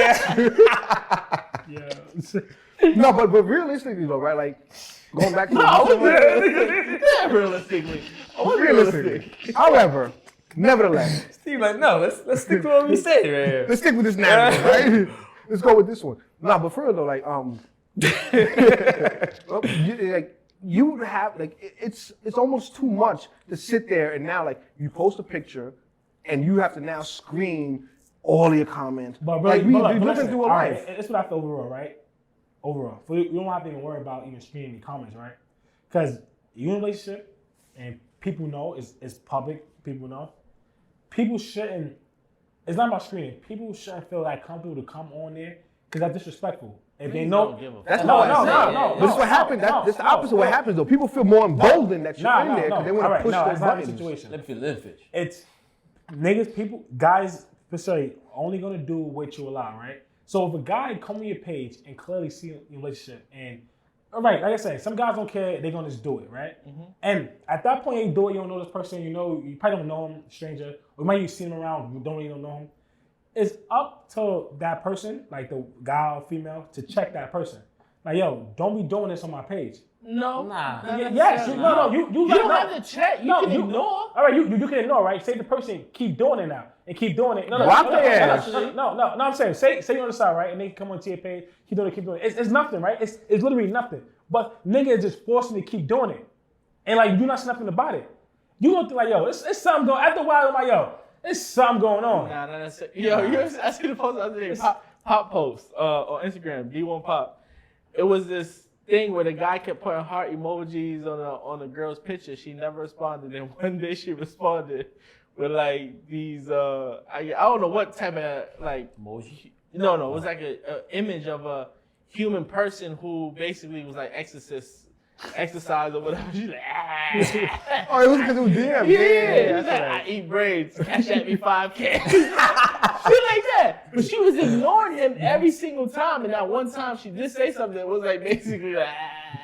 Yeah. No, but realistically though, right? Like going back to Realistically. realistically. However, nevertheless, Steve like, no, let's stick to what we said right here. let's stick with this narrative, right? Let's go with this one. Nah, but for real though, like you have like it's almost too much to sit there and now like you post a picture and you have to now screen all your comments. But like we listen, living through a all right, life. That's what I feel overall, right? Overall, so you don't have to even worry about even screening the comments, right? Because you're in a relationship and people know it's public. People know. People shouldn't. It's not about screening. People shouldn't feel like comfortable to come on there because that's disrespectful. If they know, Don't give a That's fuck. not no, what I said. no. But it's what happened. That's the opposite of what happens though. People feel more emboldened that you're in there because they want to push no, those that's not the buttons. situation. Let me feel the fish. It's niggas, people, guys, per se, only gonna do what you allow, right? So if a guy come on your page and clearly see your relationship, and all right, like I said, some guys don't care, they're gonna just do it, right? And at that point, you do it, you don't know this person, you probably don't know him, stranger, or you might even see him around, you don't really know him. It's up to that person, like the guy or female, to check that person. Like, yo, don't be doing this on my page. No. Nah. Yes, you don't have to check. You can ignore. All right, you can ignore, right? Say the person keep doing it now and keep doing it. Block their ass. No, I'm saying say you're on the side, right? And they come onto your page, keep doing it. It's nothing, right? It's literally nothing. But nigga is just forcing to keep doing it, and like you're not saying nothing about it. You don't think like, yo, it's something going. After a while, I'm like, yo, it's something going on. Nah, that's it. Yo, I see the post the other day. Pop post on Instagram. D1 Pop. It was this thing where the guy kept putting heart emojis on the girl's picture. She never responded. And one day she responded with like these I don't know what type of like Emoji? No, it was like a image of a human person who basically was like exercise or whatever. She's like, ah. Oh, it was because it was DM. Yeah, like, I eat braids. Cash at me 5K. Shit like that. But she was ignoring him every single time. And that one time she did say something that was like basically like,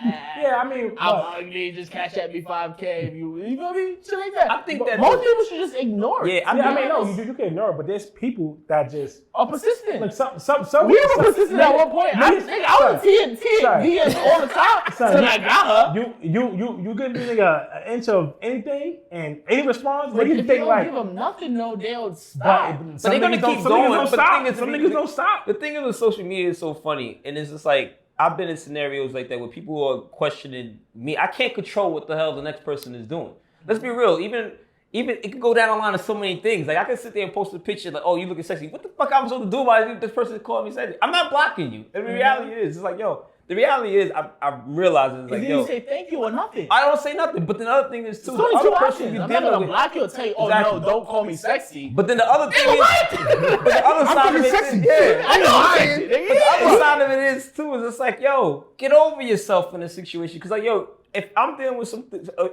Yeah, I mean, I'm ugly. Just cash at me 5K. If you know what I mean? Shit like that. I think that most people should just ignore it. Yeah, I mean, no, you can ignore it, but there's people that just Are persistent. like some. We were persistent at one point. I was Son, DMs all the time. Son, Till I got her. You give me an inch of anything and any response, But they if can you think don't like. give them nothing, no, they'll stop. But they're gonna keep Some going. niggas don't But the stop. thing is, Some niggas don't stop. The thing is with social media is so funny, and it's just like I've been in scenarios like that where people are questioning me. I can't control what the hell the next person is doing. Let's be real. Even it could go down the line of so many things. Like I can sit there and post a picture like, oh, you looking sexy. What the fuck I'm supposed to do about it? This person is calling me sexy. I'm not blocking you. And the reality is, it's like, yo. The reality is, I'm realizing, like, Either yo, you say thank you or nothing. I don't say nothing. But then the other thing is too, It's the only other two person options. you I'm not dealing gonna with. block you or tell you, oh Exactly. no, don't call me sexy. But then the other thing is, but the other I'm side of fucking it sexy. is, yeah. I know I'm sexy. But the other side of it is too is it's like, yo, get over yourself in a situation. Cause like, yo, if I'm dealing with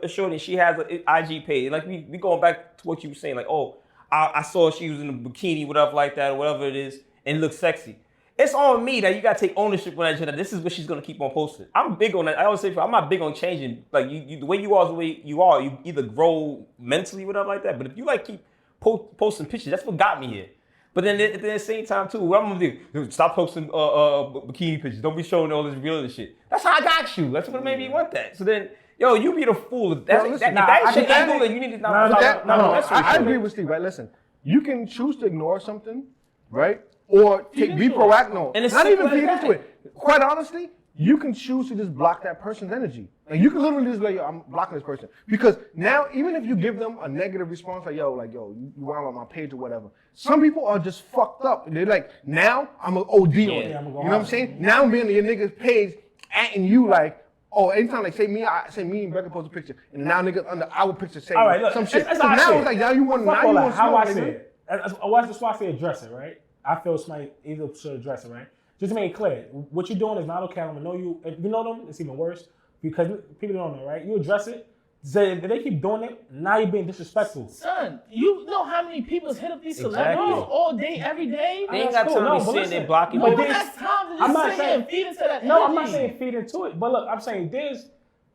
a shorty, she has an IG page. Like we going back to what you were saying, like, oh, I saw she was in a bikini, whatever like that, or whatever it is, and look sexy. It's on me that you gotta take ownership on that. That this is what she's gonna keep on posting. I'm big on that. I always say, I'm not big on changing. Like you the way you are is the way you are. You either grow mentally, whatever like that. But if you like keep posting pictures, that's what got me here. But then at the same time too, what I'm gonna do? Stop posting bikini pictures. Don't be showing all this real shit. That's how I got you. That's what made me want that. So then, yo, you be the fool. If that shit ain't cool, then you need to I agree with Steve. Right? Listen, you can choose to ignore something, right? Or be proactive. No, And it's not even simple feed as into it. Quite honestly, you can choose to just block that person's energy. Like you can literally just like, yo, I'm blocking this person. Because now, even if you give them a negative response, like, yo, you wound on my page or whatever. Some people are just fucked up. They're like, now I'm an OD on it. You know what I'm saying? Now I'm being on your nigga's page, atting you like, oh, anytime like say me and Becca post a picture, and now niggas under our picture say some shit. That's So how I now say it's like now you want how I say nigga. it. That's why I say address it, right? I feel somebody either should address it, right? Just to make it clear, what you're doing is not okay. I'm gonna know you. If you know them, it's even worse because people don't know, right? You address it. Say if they keep doing it, now you're being disrespectful. Son, you know how many people hit up these celebrities Exactly. all day, every day? They ain't That's got cool. time to No, be but sitting there listen, blocking. No but people. one this- has time to I'm just not sit here saying- and feed into that No, I'm not energy. saying feed into it, but look, I'm saying there's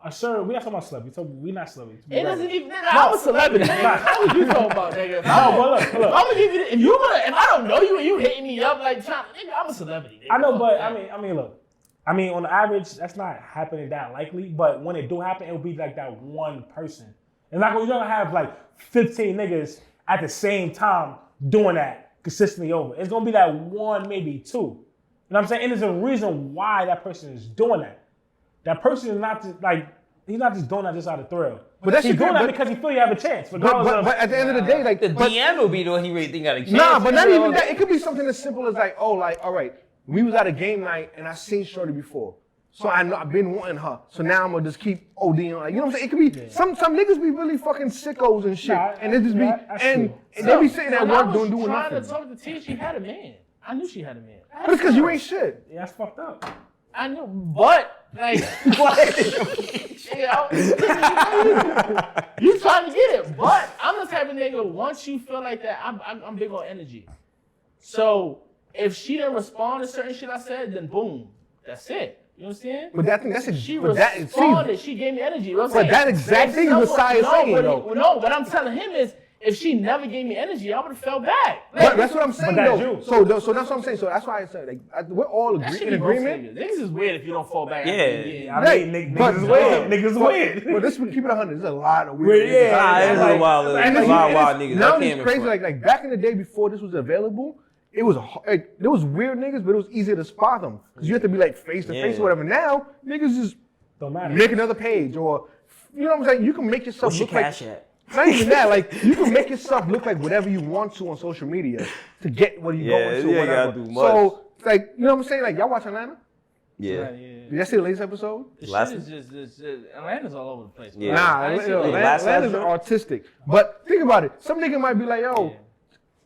a certain. We're not talking about celebrities. We're not celebrities. It doesn't even. I'm a celebrity. Nigga. How would you talk about, nigga? If No, but look. I'm gonna give you. If I don't know you and you hitting me up like, nigga, I'm a celebrity. Nigga. I know, Fuck but that. I mean, look. I mean, on the average, that's not happening that likely. But when it do happen, it'll be like that one person. It's not you're gonna have like 15 niggas at the same time doing that consistently over. It's gonna be that one, maybe two. You know what I'm saying? And there's a reason why that person is doing that. That person is not just like he's not just doing that just out of thrill. But that's he's your doing that but- because he feel you have a chance. Regardless of But at the end of the day, like The but- DM will be the one he really think got a chance. Nah, but not even that. It could be something as simple as like, oh, like, all right, we was at a game night and I seen Shorty before. So I know I've been wanting her. So now I'm gonna just keep ODing. Like, you know what I'm saying? It could be some niggas be really fucking sickos and shit. Nah, and they just be that's and true. they be sitting at When work I was doing trying nothing. to talk to T, she had a man. I knew she had a man. But it's because you ain't shit. yeah, that's fucked up. I knew, but like, you trying to get it, but I'm the type of nigga. Once you feel like that, I'm big on energy. So if she didn't respond to certain shit I said, then boom, that's it. You understand? But that's a She but that responded. She gave me energy. You know what I'm But saying? that exact If thing is someone- what Sai is saying, what though. No, what I'm telling him is, if she never gave me energy, I would have fell back. But that's what I'm saying that's though. you. So that's what I'm saying. So that's why I said like we're all That shit in be both agreement. niggas. Niggas is weird if you don't fall back. Yeah. I Right, mean, but- niggas is weird. Niggas is But weird. let's keep it 100. There's a lot of weird. Weird, niggas yeah. out there. Nah, there's a wild, And a it's- lot of and wild it's- niggas. Now I can't it's even crazy. front. Like back in the day before this was available, it was there was weird niggas, but it was easier to spot them because you have to be like face to face Yeah. or whatever. Now niggas just Don't matter. make another page or you know what I'm saying. You can make yourself What's your look like. cash at? Not even that. Like you can make yourself look like whatever you want to on social media to get what you Yeah, going to. you ain't whatever. gotta do So like you know what I'm saying. Like y'all watch Atlanta? Yeah. Did y'all see the latest episode? The Last shit is just Atlanta's all over the place. Yeah. Nah, I ain't seen Atlanta's it. Last episode? artistic. But think about it. Some nigga might be like, yo, Yeah.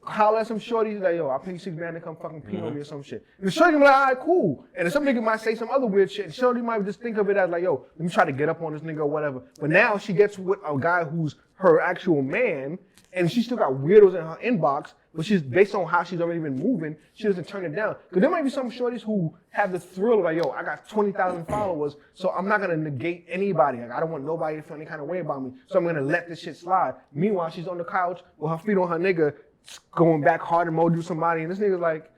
holler at some shorties like, yo, I'll pay you $6 to come fucking pee on me or some shit. And the shorty be like, all right, cool. And then some nigga might say some other weird shit. And shorty might just think of it as like, yo, let me try to get up on this nigga or whatever. But now she gets with a guy who's her actual man, and she still got weirdos in her inbox, but she's based on how she's already been moving, she doesn't turn it down. Because there might be some shorties who have the thrill of like, yo, I got 20,000 followers, so I'm not gonna negate anybody. Like, I don't want nobody to feel any kind of way about me, so I'm gonna let this shit slide. Meanwhile, she's on the couch with her feet on her nigga, going back hard emoji with somebody, and this nigga's like,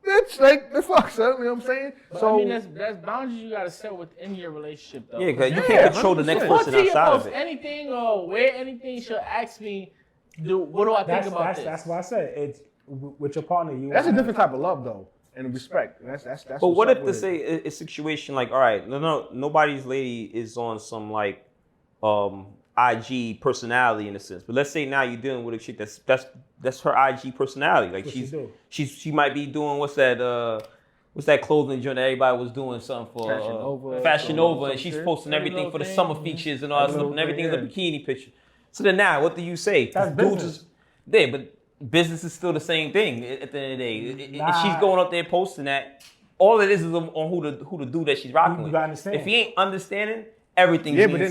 bitch, like, the fuck, son, you know what I'm saying? But I mean, that's boundaries you gotta set within your relationship, though. Yeah, because you Yeah, can't control the 100%. next Before person Tia outside of posts it. anything or wear anything, she'll ask me, what do I think about this? That's why I said it's with your partner. That's a different type of love, though, and respect. That's But what's what up if with to it. say a situation like, all right, nobody's lady is on some like IG personality in a sense. But let's say now you're dealing with a chick that's her IG personality. Like What she do? she might be doing what's that clothing joint that everybody was doing something for Fashion Nova, Fashion some Nova, and she's shit. posting Every everything little for the thing. summer features and all that Every stuff, and little everything is a thing, bikini picture. So then now, what do you say? That's Dudes business. is- yeah, but business is still the same thing at the end of the day. If she's Nah. going up there posting that, all it is on who the dude that she's rocking You with. gotta understand. If he ain't understanding, everything Yeah, means but then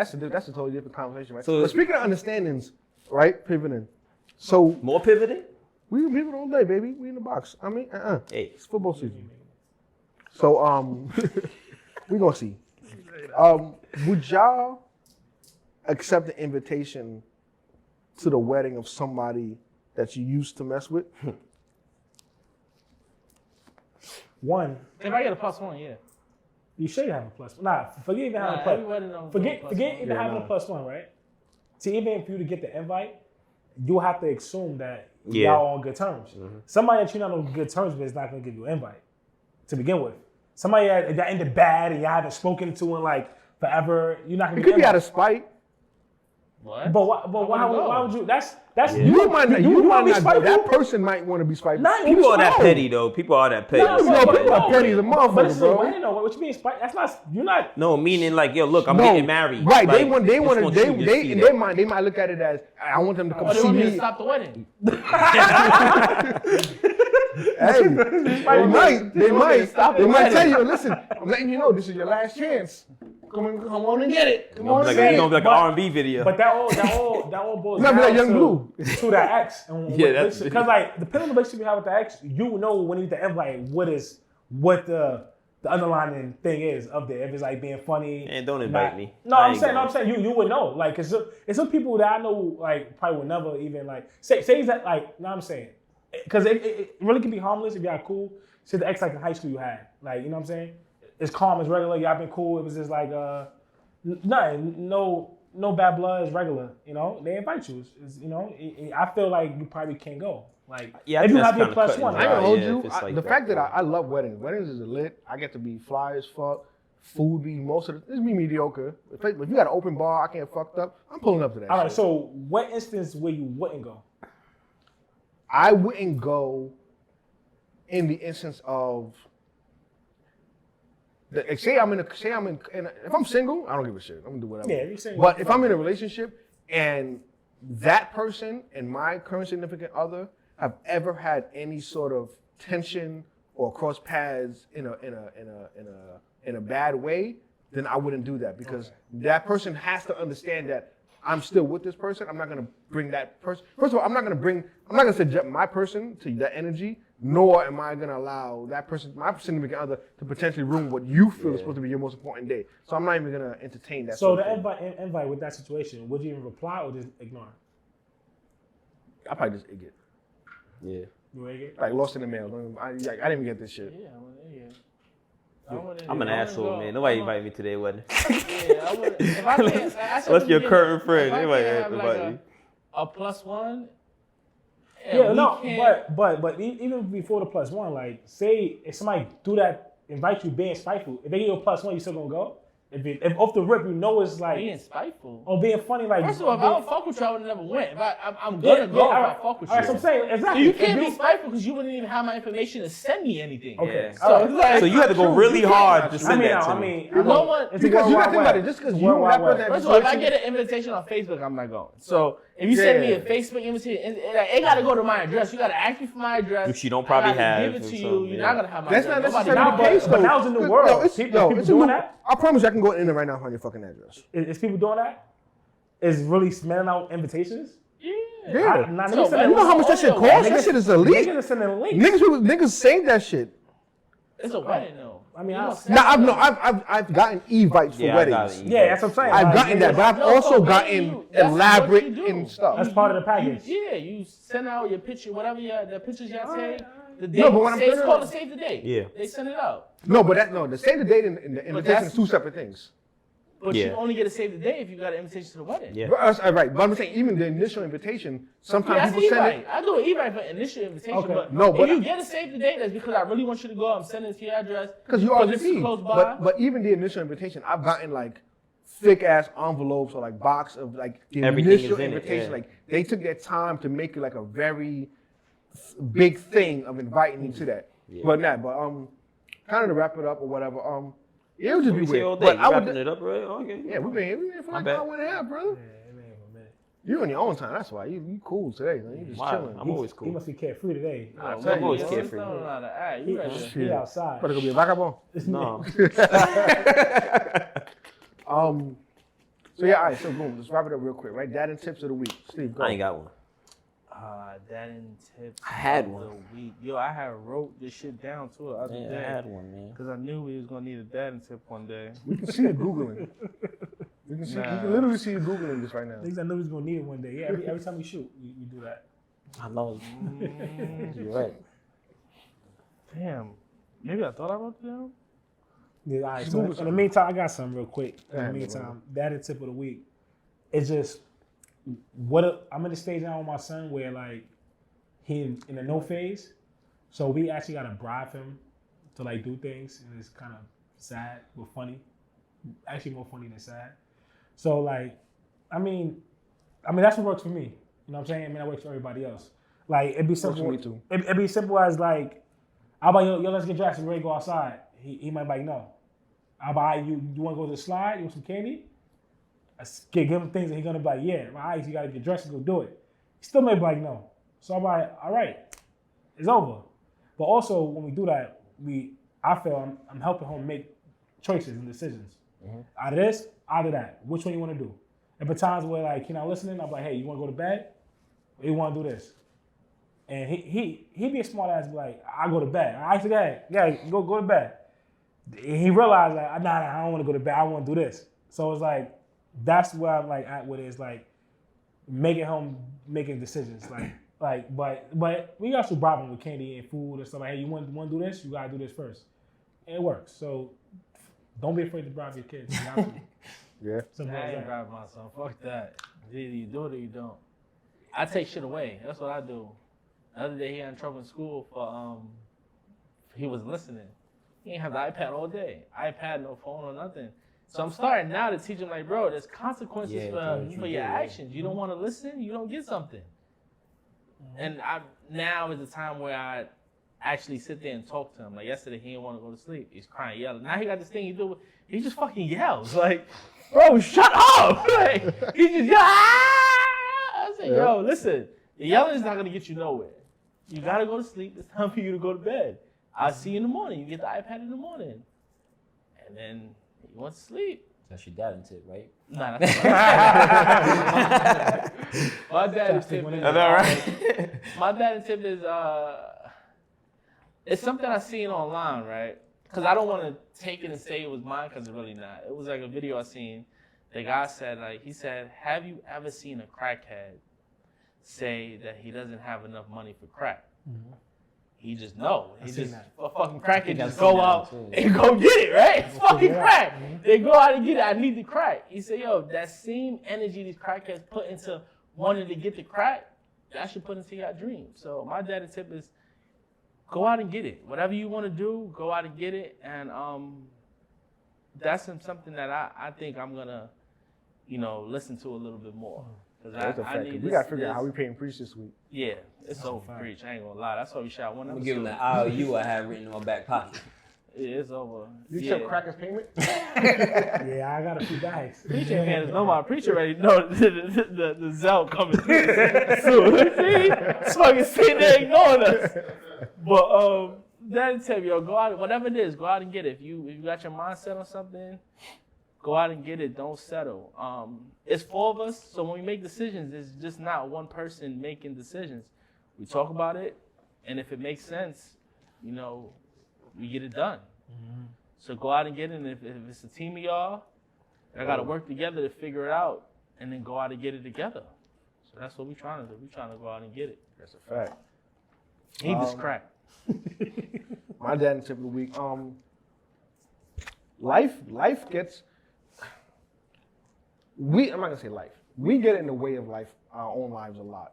something. that's a totally different conversation, right? So- but speaking of understandings, right? Pivoting. So More pivoting? we pivot all day, baby. We in the box. I mean, Hey. it's football season. So we gonna see. Would y'all accept the invitation to the wedding of somebody that you used to mess with? One, If I get a +1, yeah. you should have a plus one. Nah, forget even having a plus. everybody knows Forget +1. even Yeah, having nah. a +1, right? See, even for you to get the invite, you have to assume that Yeah. y'all on good terms. Somebody that you're not on good terms with is not gonna give you an invite to begin with. Somebody that ended bad and you haven't spoken to in like forever, you're not gonna It get could be out an of spite. What? But I why wouldn't would go. you? That's You might not. You might wanna be not. spiteful? That person might want to be spiteful. Not People are that No. petty though. People are that petty. No, You know, people are petty as a But motherfucker, this is a bro. wedding, though. What you mean spite? That's not. You're not. No, meaning like, yo, look, I'm No, getting married. Right? Like, they want to. just want you to They see in that. their mind they might look at it as I want them to come Oh, they see want me to me. stop the wedding. Hey, they might. They want me to might. stop They the might wedding. tell you, listen, I'm letting you know this is your last chance. Come on and get it. Come It's on gonna and be get like, it. it's gonna be like an R&B video. But that all boils Might down be like Young to, Blue. to that ex. And Yeah, that's- because like depending on the relationship you have with the ex, you know when you get the invite what the underlying thing is of there. If it's like being funny. And don't invite me. No, I I'm ain't saying going. you would know. Like, cause it's some people that I know like probably would never even like say that like. No, I'm saying, cause it really can be harmless if y'all cool. Say the ex like in high school you had, like, you know what I'm saying? It's calm, it's regular. Y'all been cool. It was just like nothing, no bad blood. It's regular. You know, they invite you. It's, you know, I feel like you probably can't go. Like, Yeah, I if think you that's have your kinda plus cutting one, it I ain't dry. gonna hold Yeah, you. if it's like The that. fact that I love weddings. Weddings is lit. I get to be fly as fuck. Food be most of the. It's be mediocre. If you got an open bar, I can't fucked up. I'm pulling up to that. all right. shit. So, what instance where you wouldn't go? I wouldn't go in the instance of. Say I'm in. If I'm single, I don't give a shit. I'm gonna do whatever. Yeah, if you're single, But if I'm in a relationship and that person and my current significant other have ever had any sort of tension or cross paths in a bad way, then I wouldn't do that because that person has to understand that I'm still with this person. I'm not gonna bring that person. First of all, I'm not gonna subject my person to that energy, nor am I gonna allow that person, my significant other, to potentially ruin what you feel is supposed to be your most important day. So I'm not even gonna entertain that. So sort the of thing. invite with that situation, would you even reply or just ignore? I probably just idiot. Yeah. You ain't get? Like lost in the mail. I didn't even get this shit. Yeah, I'm an idiot. I'm an asshole, man. Nobody invite me to their wedding. Yeah, I would. If I can't, I said Unless you're a to current friend. if I Anybody can't have invite like me. a plus one. Yeah, we no, can't- but even before the plus one, like say if somebody do that, invite you being spiteful, if they give you a plus one, you still gonna go? If off the rip you know it's like being spiteful. or being funny, like First of all, if I being- don't fuck with you, I would have never went. If I'm gonna go all if right. I fuck with All right, so you. I'm saying exactly. You If can't be spiteful because you wouldn't even have my information to send me anything. Okay. Yeah. So it's like So you had to go really hard to send that to I me. mean, No one- it's a Because World you Wide gotta think about Web. it. Just because It's you World and that Wide person Web. have First of all, if I situation- get an invitation on Facebook, I'm not going. So if you send me a Facebook invitation, it got to go to my address. You got to ask me for my address. Which you don't I probably gotta have give it and to so, you. You're yeah. not gonna have my That's address. not Nobody necessarily Nah, the but- case, but though. now's the new No, world. it's- People no, it's a doing new- that? I promise you I can go in there right now and find your fucking address. Is people doing that? Is really smelling out invitations? Yeah. Yeah. Nah, So, niggas sending You know how much that shit Audio, costs? That shit is elite. Niggas are sending links. Niggas save that shit. It's a wedding though. I mean, You I- don't send Now them. I've gotten evites for Yeah, I weddings. got it. Yeah, that's what I'm saying. I've Like, gotten that, but I've No, also so gotten you- that's what elaborate you do. in stuff. That's part of the package. You send out your picture, whatever the pictures y'all take. The date, No, but what I'm it's saying- called to save the date. Yeah. They send it out. No, but the save the date and the invitation that's- is two separate things. But Yeah. you only get to save the date if you got an invitation to the wedding. Yeah. Right, but I'm saying even the initial invitation, sometimes Yeah, that's people send e-write. it. I do an e-write for initial invitation, Okay. but No, but if you get a save the date, that's because I really want you to go. I'm sending it to your address. Because you this is RSVP. close by. But even the initial invitation, I've gotten like thick ass envelopes or like box of like the Everything initial is in it, invitation. yeah. Like they took their time to make it like a very big thing of inviting me to that. Yeah. But kind of to wrap it up or whatever. It would just be We say all weird. day. But You I would. wrapping it up, right? Okay. Yeah, we've been here for My like bad. an hour and a half, brother. Yeah, man, man. You on your own time. That's why you cool today. Man. You just Wow, chilling. I'm always He cool. must be carefree today. I'll Oh, tell I'm always you. carefree. No, no, no. He, You ready? he outside. Better go be a vagabond. No. So yeah, all right. So boom, let's wrap it up real quick, right? Dad and tips of the week. Steve, go. I ain't got one. That in tips. I had of one. the week. Yo, I had wrote this shit down too the other Yeah, I day had one, man. because I knew we was gonna need a dad and tip one day. We can see you googling. We can see. We Nah. can literally see you googling this right now. Things I know he's gonna need it one day. Yeah, every time we shoot, we do that. I know. You're right. Damn. Maybe I thought I wrote it down. Yeah, all right. Just So Google in the meantime, I got something real quick. In Yeah, the bro. meantime, that is tip of the week. It's just I'm in the stage now with my son where like he in the no phase, so we actually gotta bribe him to like do things, and it's kind of sad but funny. Actually, more funny than sad. So like, I mean that's what works for me. You know what I'm saying? I mean that works for everybody else. Like it'd be simple. for me too. It'd be simple as like, how about yo, let's get dressed and ready to go outside. He might be like, no. How about you want to go to the slide? You want some candy? Give him things and he's gonna be like, yeah. My eyes, you gotta get dressed and go do it. He still may be like, no. So I'm like, all right, it's over. But also when we do that, I feel I'm helping him make choices and decisions. Out of this, out of that. Which one you want to do? And for times where like you're not listening, I'm like, hey, you want to go to bed? Or you want to do this? And he be a smart ass, be like, I go to bed. I said, yeah, go to bed. And he realized like, nah, I don't want to go to bed. I want to do this. So it's like that's where I'm like at with it. It's like making decisions. But we got some problem with candy and food and stuff like, hey, you want to do this? You gotta do this first. And it works. So don't be afraid to bribe your kids. You have to. Yeah. Simple I as ain't that. driving my son. Fuck that. Either you do it or you don't. I take shit away. That's what I do. The other day he got in trouble in school for he was listening. He ain't have the iPad all day. iPad, no phone or nothing. So I'm starting now to teach him like, bro, there's consequences for your actions. You don't want to listen, you don't get something. And now is the time where I actually sit there and talk to him. Like yesterday, he didn't want to go to sleep. He's crying, yelling. Now he got this thing he do. He just fucking yells. Like, bro, shut up! Like, he just yells. I said, yo, listen, the yelling is not gonna get you nowhere. You gotta go to sleep. It's time for you to go to bed. I'll see you in the morning. You get the iPad in the morning, and then he wants to sleep. That's your dad and tip, right? Nah, that's my dad and tip is. My dad and tip is it's something I seen online, right? Because I don't want to take it and say it was mine because it's really not. It was like a video I seen. The guy said, like, he said, have you ever seen a crackhead say that he doesn't have enough money for crack? Mm-hmm. He just know. He just a fucking crackhead just go out and go get it, right? It's fucking crack. Mm-hmm. They go out and get it. I need the crack. He said, yo, that same energy these crackheads put into wanting to get the crack, that should put into your dream. So my dad's tip is go out and get it. Whatever you want to do, go out and get it. And that's something that I think I'm gonna, listen to a little bit more. That's a fact. We gotta figure out how we paying Preach this week. Yeah, it's over for Preach. I ain't gonna lie. That's why we shot one I'm episode. gonna give him the IOU I have written in my back pocket. Yeah, it's over. You accept crackers payment? Yeah, I got a few bags. Preacher hands no more. Preacher already know the Zell coming through. So, see? It's fucking sitting there ignoring us. But that tell you, go out, whatever it is, go out and get it. If you got your mindset on something, go out and get it. Don't settle. It's four of us, so when we make decisions, it's just not one person making decisions. We talk about it, and if it makes sense, we get it done. Mm-hmm. So go out and get it. And if it's a team of y'all, I got to work together to figure it out, and then go out and get it together. So that's what we're trying to do. We're trying to go out and get it. That's a fact. Need this crack. My dad and tip of the week. Life gets. I'm not gonna say life. We get in the way of life, our own lives a lot.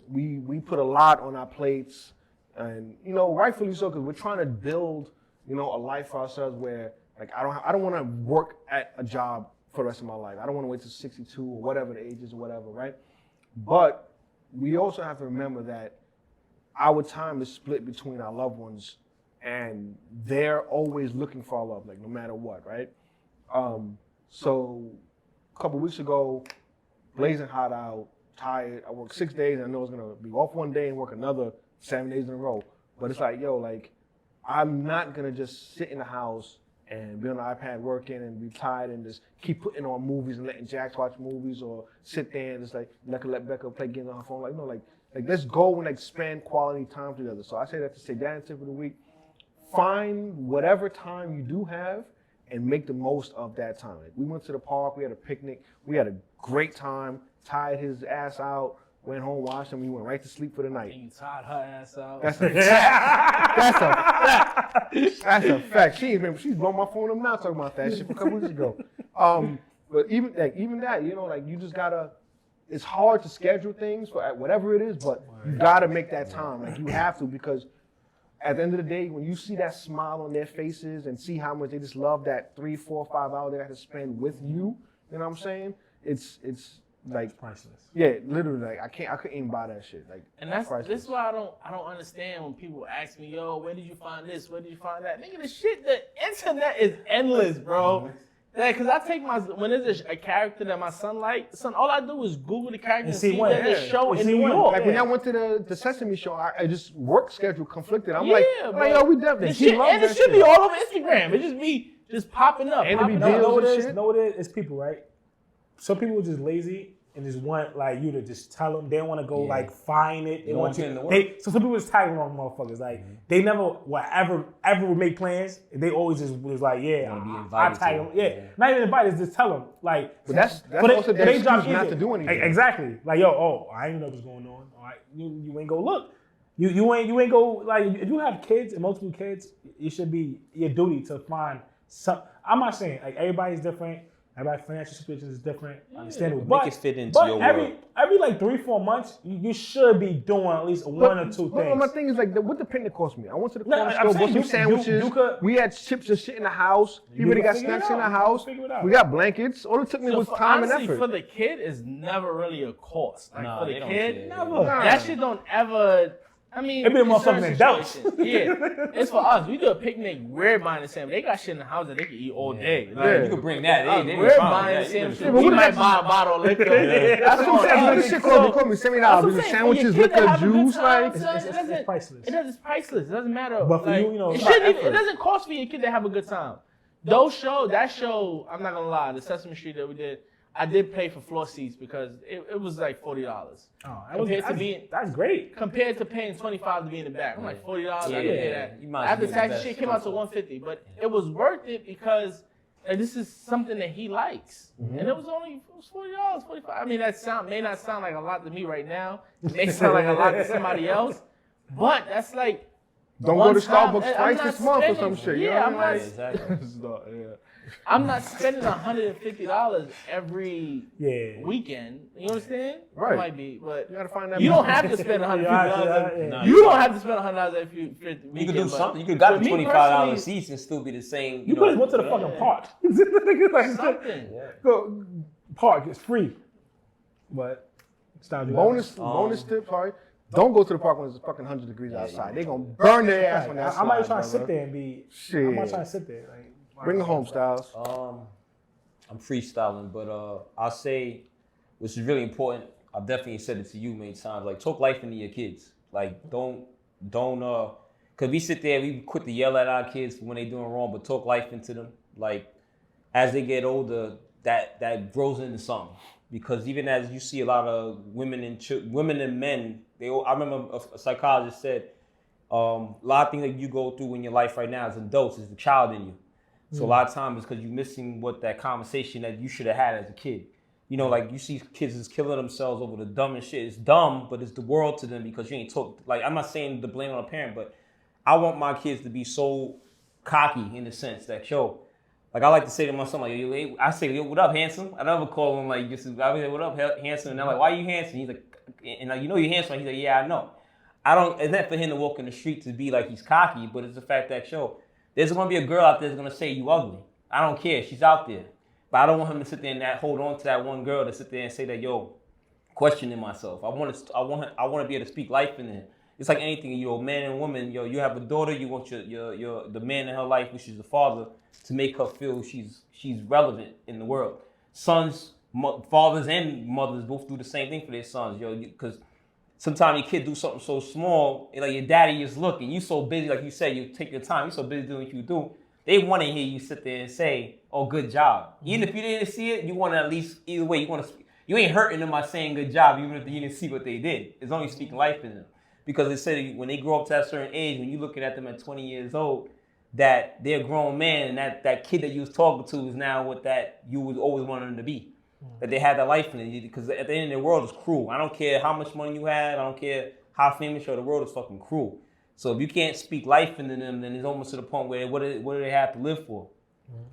We put a lot on our plates, and rightfully so, because we're trying to build, a life for ourselves where, like, I don't want to work at a job for the rest of my life. I don't want to wait till 62 or whatever the age is or whatever, right? But we also have to remember that our time is split between our loved ones, and they're always looking for our love, like no matter what, right? So a couple weeks ago, blazing hot out, tired. I worked 6 days, and I know I was gonna be off one day and work another 7 days in a row. But it's like, I'm not gonna just sit in the house and be on the iPad working and be tired and just keep putting on movies and letting Jax watch movies or sit there and just like let Becca play games on her phone. Like let's go and spend quality time together. So I say that to say, Dad's tip of the week: find whatever time you do have and make the most of that time. Like, we went to the park, we had a picnic, we had a great time, tired his ass out, went home, washed him, he went right to sleep for the night. And you tied her ass out. That's a fact. That's a fact. She's blowing my phone up now talking about that shit from a couple weeks ago. But even that, you just gotta. It's hard to schedule things for whatever it is, but you gotta make that time. Like, you have to, because at the end of the day, when you see that smile on their faces and see how much they just love that 3, 4, 5 hours they have to spend with you, you know what I'm saying? It's like priceless. Yeah, literally, like I couldn't even buy that shit. Like, and this priceless. is why I don't understand when people ask me, yo, where did you find this? Where did you find that? Nigga, the internet is endless, bro. Mm-hmm. Yeah, because I take when there's a character that my son likes, all I do is Google the character and see what the show in New York. Like when I went to the Sesame Show, I just work schedule conflicted. I'm yeah, like, yo, we definitely. It should be all over Instagram. It just be just popping up. And it be popping No, up. deals know what and it is? shit? Know what it is? It's people, right? Some people are just lazy and just want like you to just tell them. They don't want to go like find it. They don't want want to put in the you. work. So some people just tag along motherfuckers. Like they never ever would make plans. They always just was like, yeah, Wanna be I invited tag to them. it. Yeah, Yeah. not even invited. Just tell them. Like, But that's but also their they job excuse not easy. to do anything. Exactly. Like yo, I didn't know what's going on. All right, you ain't go look. You ain't go like if you have kids and multiple kids, it should be your duty to find some. I'm not saying like everybody's different. Everybody's financial situation is different, understandable. Make But it fit into but your every like 3-4 months, you should be doing at least one or two But things. my thing is like, what the picnic cost me? I went to the No, corner I'm store, saying bought some you- sandwiches. you could- We had chips and shit in the house. He You already can got figure it snacks in the out. You house. can figure it out. We got blankets. All it took me So was for, time honestly, and effort. for the kid, it's never really a cost. Like Nah, for the they don't kid, care. Never. that shit don't ever. I mean, It be a in motherfucking certain adults. situations, yeah, it's for us. We do a picnic. We're buying the sandwich. They got shit in the house that they can eat all day. Like, Yeah. you could bring that. They We're fine. buying Yeah, you sandwiches. can- but We what might if buy a bottle of liquor. That's That's what all I'm saying. Like, shit cost me $70. That's what It I'm was saying. For sandwiches, your kid to liquor, have a good juice. time, Like, son, It's priceless. It's priceless. It doesn't matter. But for like, you, you know, it it's shouldn't not even. It effort. doesn't cost for your kid to have a good time. That show, I'm not gonna lie, the Sesame Street that we did, I did pay for floor seats because it was like $40 Oh, that's great. compared to paying $25 to be in the back. I'm like $40. I Yeah, can pay that. you might as After well get tax the shit best came out to comfort. $150, but it was worth it because like, this is something that he likes, Mm-hmm. and it was $40, $45. I mean, may not sound like a lot to me right now. It may sound like a lot to somebody else, but that's like. don't one go to time- Starbucks I'm twice not this month or spending- some shit. Yeah, You know I'm what I not. mean? Exactly. I'm not spending $150 every Yeah. weekend. You understand? Right. It might be, but You gotta find that. you don't balance. have to spend $150. Yeah. Nah, You don't have to spend $100 every You weekend. could do but something. You could got for the me $25 personally, seats and still be the same. You could have went to the fucking park. Like, something. go park. It's free. But style Bonus tip, sorry. Don't go to the park when it's fucking 100 degrees outside. They gonna burn their ass when that I might slides, try to sit brother. there and be. Shit. I might try to sit there. Like, Bring it home, Styles. I'm freestyling, but I'll say, which is really important. I've definitely said it to you many times. Like, talk life into your kids. Like, don't, cause we sit there, we quit to yell at our kids when they doing wrong, but talk life into them. Like, as they get older, that grows into something. Because even as you see a lot of women and men, I remember a psychologist said, a lot of things that you go through in your life right now as adults is the child in you. So a lot of times it's because you're missing what that conversation that you should have had as a kid. You know, like you see kids is killing themselves over the dumbest shit. It's dumb, but it's the world to them because you ain't talk. Like, I'm not saying to blame on a parent, but I want my kids to be so cocky in the sense that, yo, like I like to say to my son, like, yo, I say, yo, what up, handsome? I never call him like just, I be like, what up, handsome? And I'm like, why are you handsome? He's like, and like, you know you're handsome. He's like, yeah, I know. It's not for him to walk in the street to be like he's cocky, but it's the fact that, yo, there's gonna be a girl out there that's gonna say you ugly. I don't care, she's out there. But I don't want him to sit there and hold on to that one girl to sit there and say that, yo, questioning myself. I want to be able to speak life in it. It's like anything, man and woman, you have a daughter, you want the man in her life, which is the father, to make her feel she's relevant in the world. Sons, fathers and mothers both do the same thing for their sons, because sometimes your kid do something so small, and like your daddy is looking, you so busy, like you said, you take your time, you so busy doing what you do. They want to hear you sit there and say, "Oh, good job." Even if you didn't see it, you want to at least, either way, you ain't hurting them by saying good job, even if you didn't see what they did. It's only speaking life in them. Because they said when they grow up to a certain age, when you're looking at them at 20 years old, that they're a grown man, and that kid that you was talking to is now what that you was always wanting them to be. That they have that life in it. Because at the end of the world, it's cruel. I don't care how much money you have. I don't care how famous you are. The world is fucking cruel. So if you can't speak life into them, then it's almost to the point where what do they have to live for?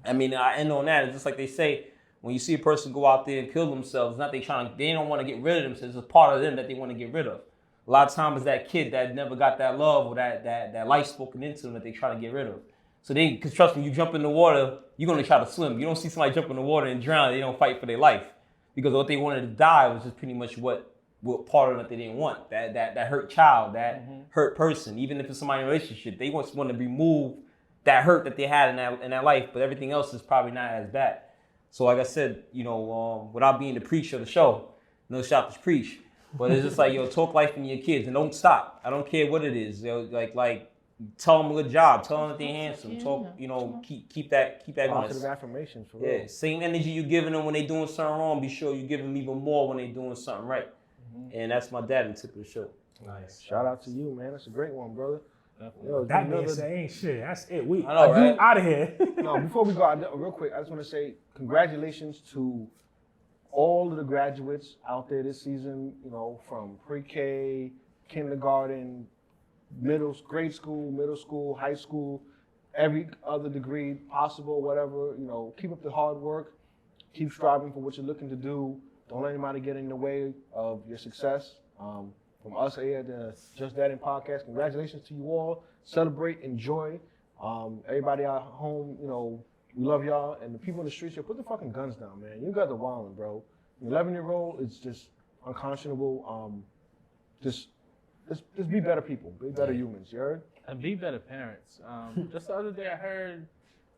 I mean, I end on that. It's just like they say, when you see a person go out there and kill themselves, it's not they don't want to get rid of themselves. It's a part of them that they want to get rid of. A lot of times it's that kid that never got that love or that life spoken into them that they try to get rid of. So because trust me, you jump in the water, you're going to try to swim. You don't see somebody jump in the water and drown, they don't fight for their life. Because what they wanted to die was just pretty much what part of it that they didn't want. That hurt child, that hurt person. Even if it's somebody in a relationship, they want to remove that hurt that they had in that life, but everything else is probably not as bad. So like I said, without being the preacher of the show, no shop to preach. But it's just like, talk life in your kids and don't stop. I don't care what it is. Like tell them a good job, tell them that they're handsome, talk, keep that Positive going. affirmations for real. Yeah, same energy you giving them when they doing something wrong, be sure you give them even more when they doing something right. And that's my dad and tip of the show. Nice. Shout out to you, man. That's a great one, brother. Yo, it's That been man another- say ain't shit. That's it. We I know, right? out of here. No, before we go out, real quick, I just want to say congratulations to all of the graduates out there this season, from pre-K, kindergarten, grade school, middle school, high school, every other degree possible, whatever. Keep up the hard work. Keep striving for what you're looking to do. Don't let anybody get in the way of your success. From us here at the Just That In podcast, congratulations to you all. Celebrate, enjoy. Everybody out home, we love y'all. And the people in the streets, put the fucking guns down, man. You got the wildin', bro. An 11-year-old, it's just unconscionable. Just be better people. Be better humans, you heard? And be better parents. Just the other day I heard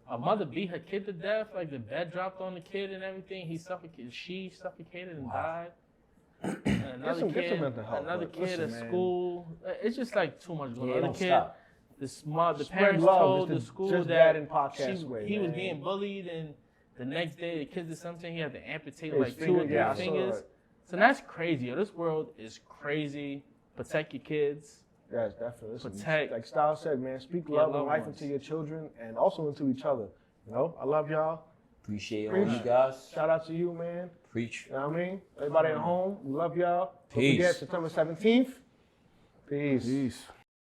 a mother beat her kid to death, like the bed dropped on the kid and everything. She suffocated and died. And another Get some kid, mental health, another but kid listen, at man. school. It's just like too much going Yeah, on. don't Another kid, stop. the Spread parents love told is the the school Just that That In podcast way, he was man. being bullied, and the next day the kid did something. He had to amputate His like 2 or finger, 3 yeah, I saw fingers. it. So that's crazy. Yo. This world is crazy. Protect your kids. Yes, definitely. Listen, Protect. like Styles said, man, speak Your love and loved life ones. into your children and also into each other. I love y'all. Appreciate all Preach. you guys. Shout out to you, man. Preach. You know what I mean? Everybody at home, we love y'all. Don't Peace. forget, September 17th. Peace. Peace.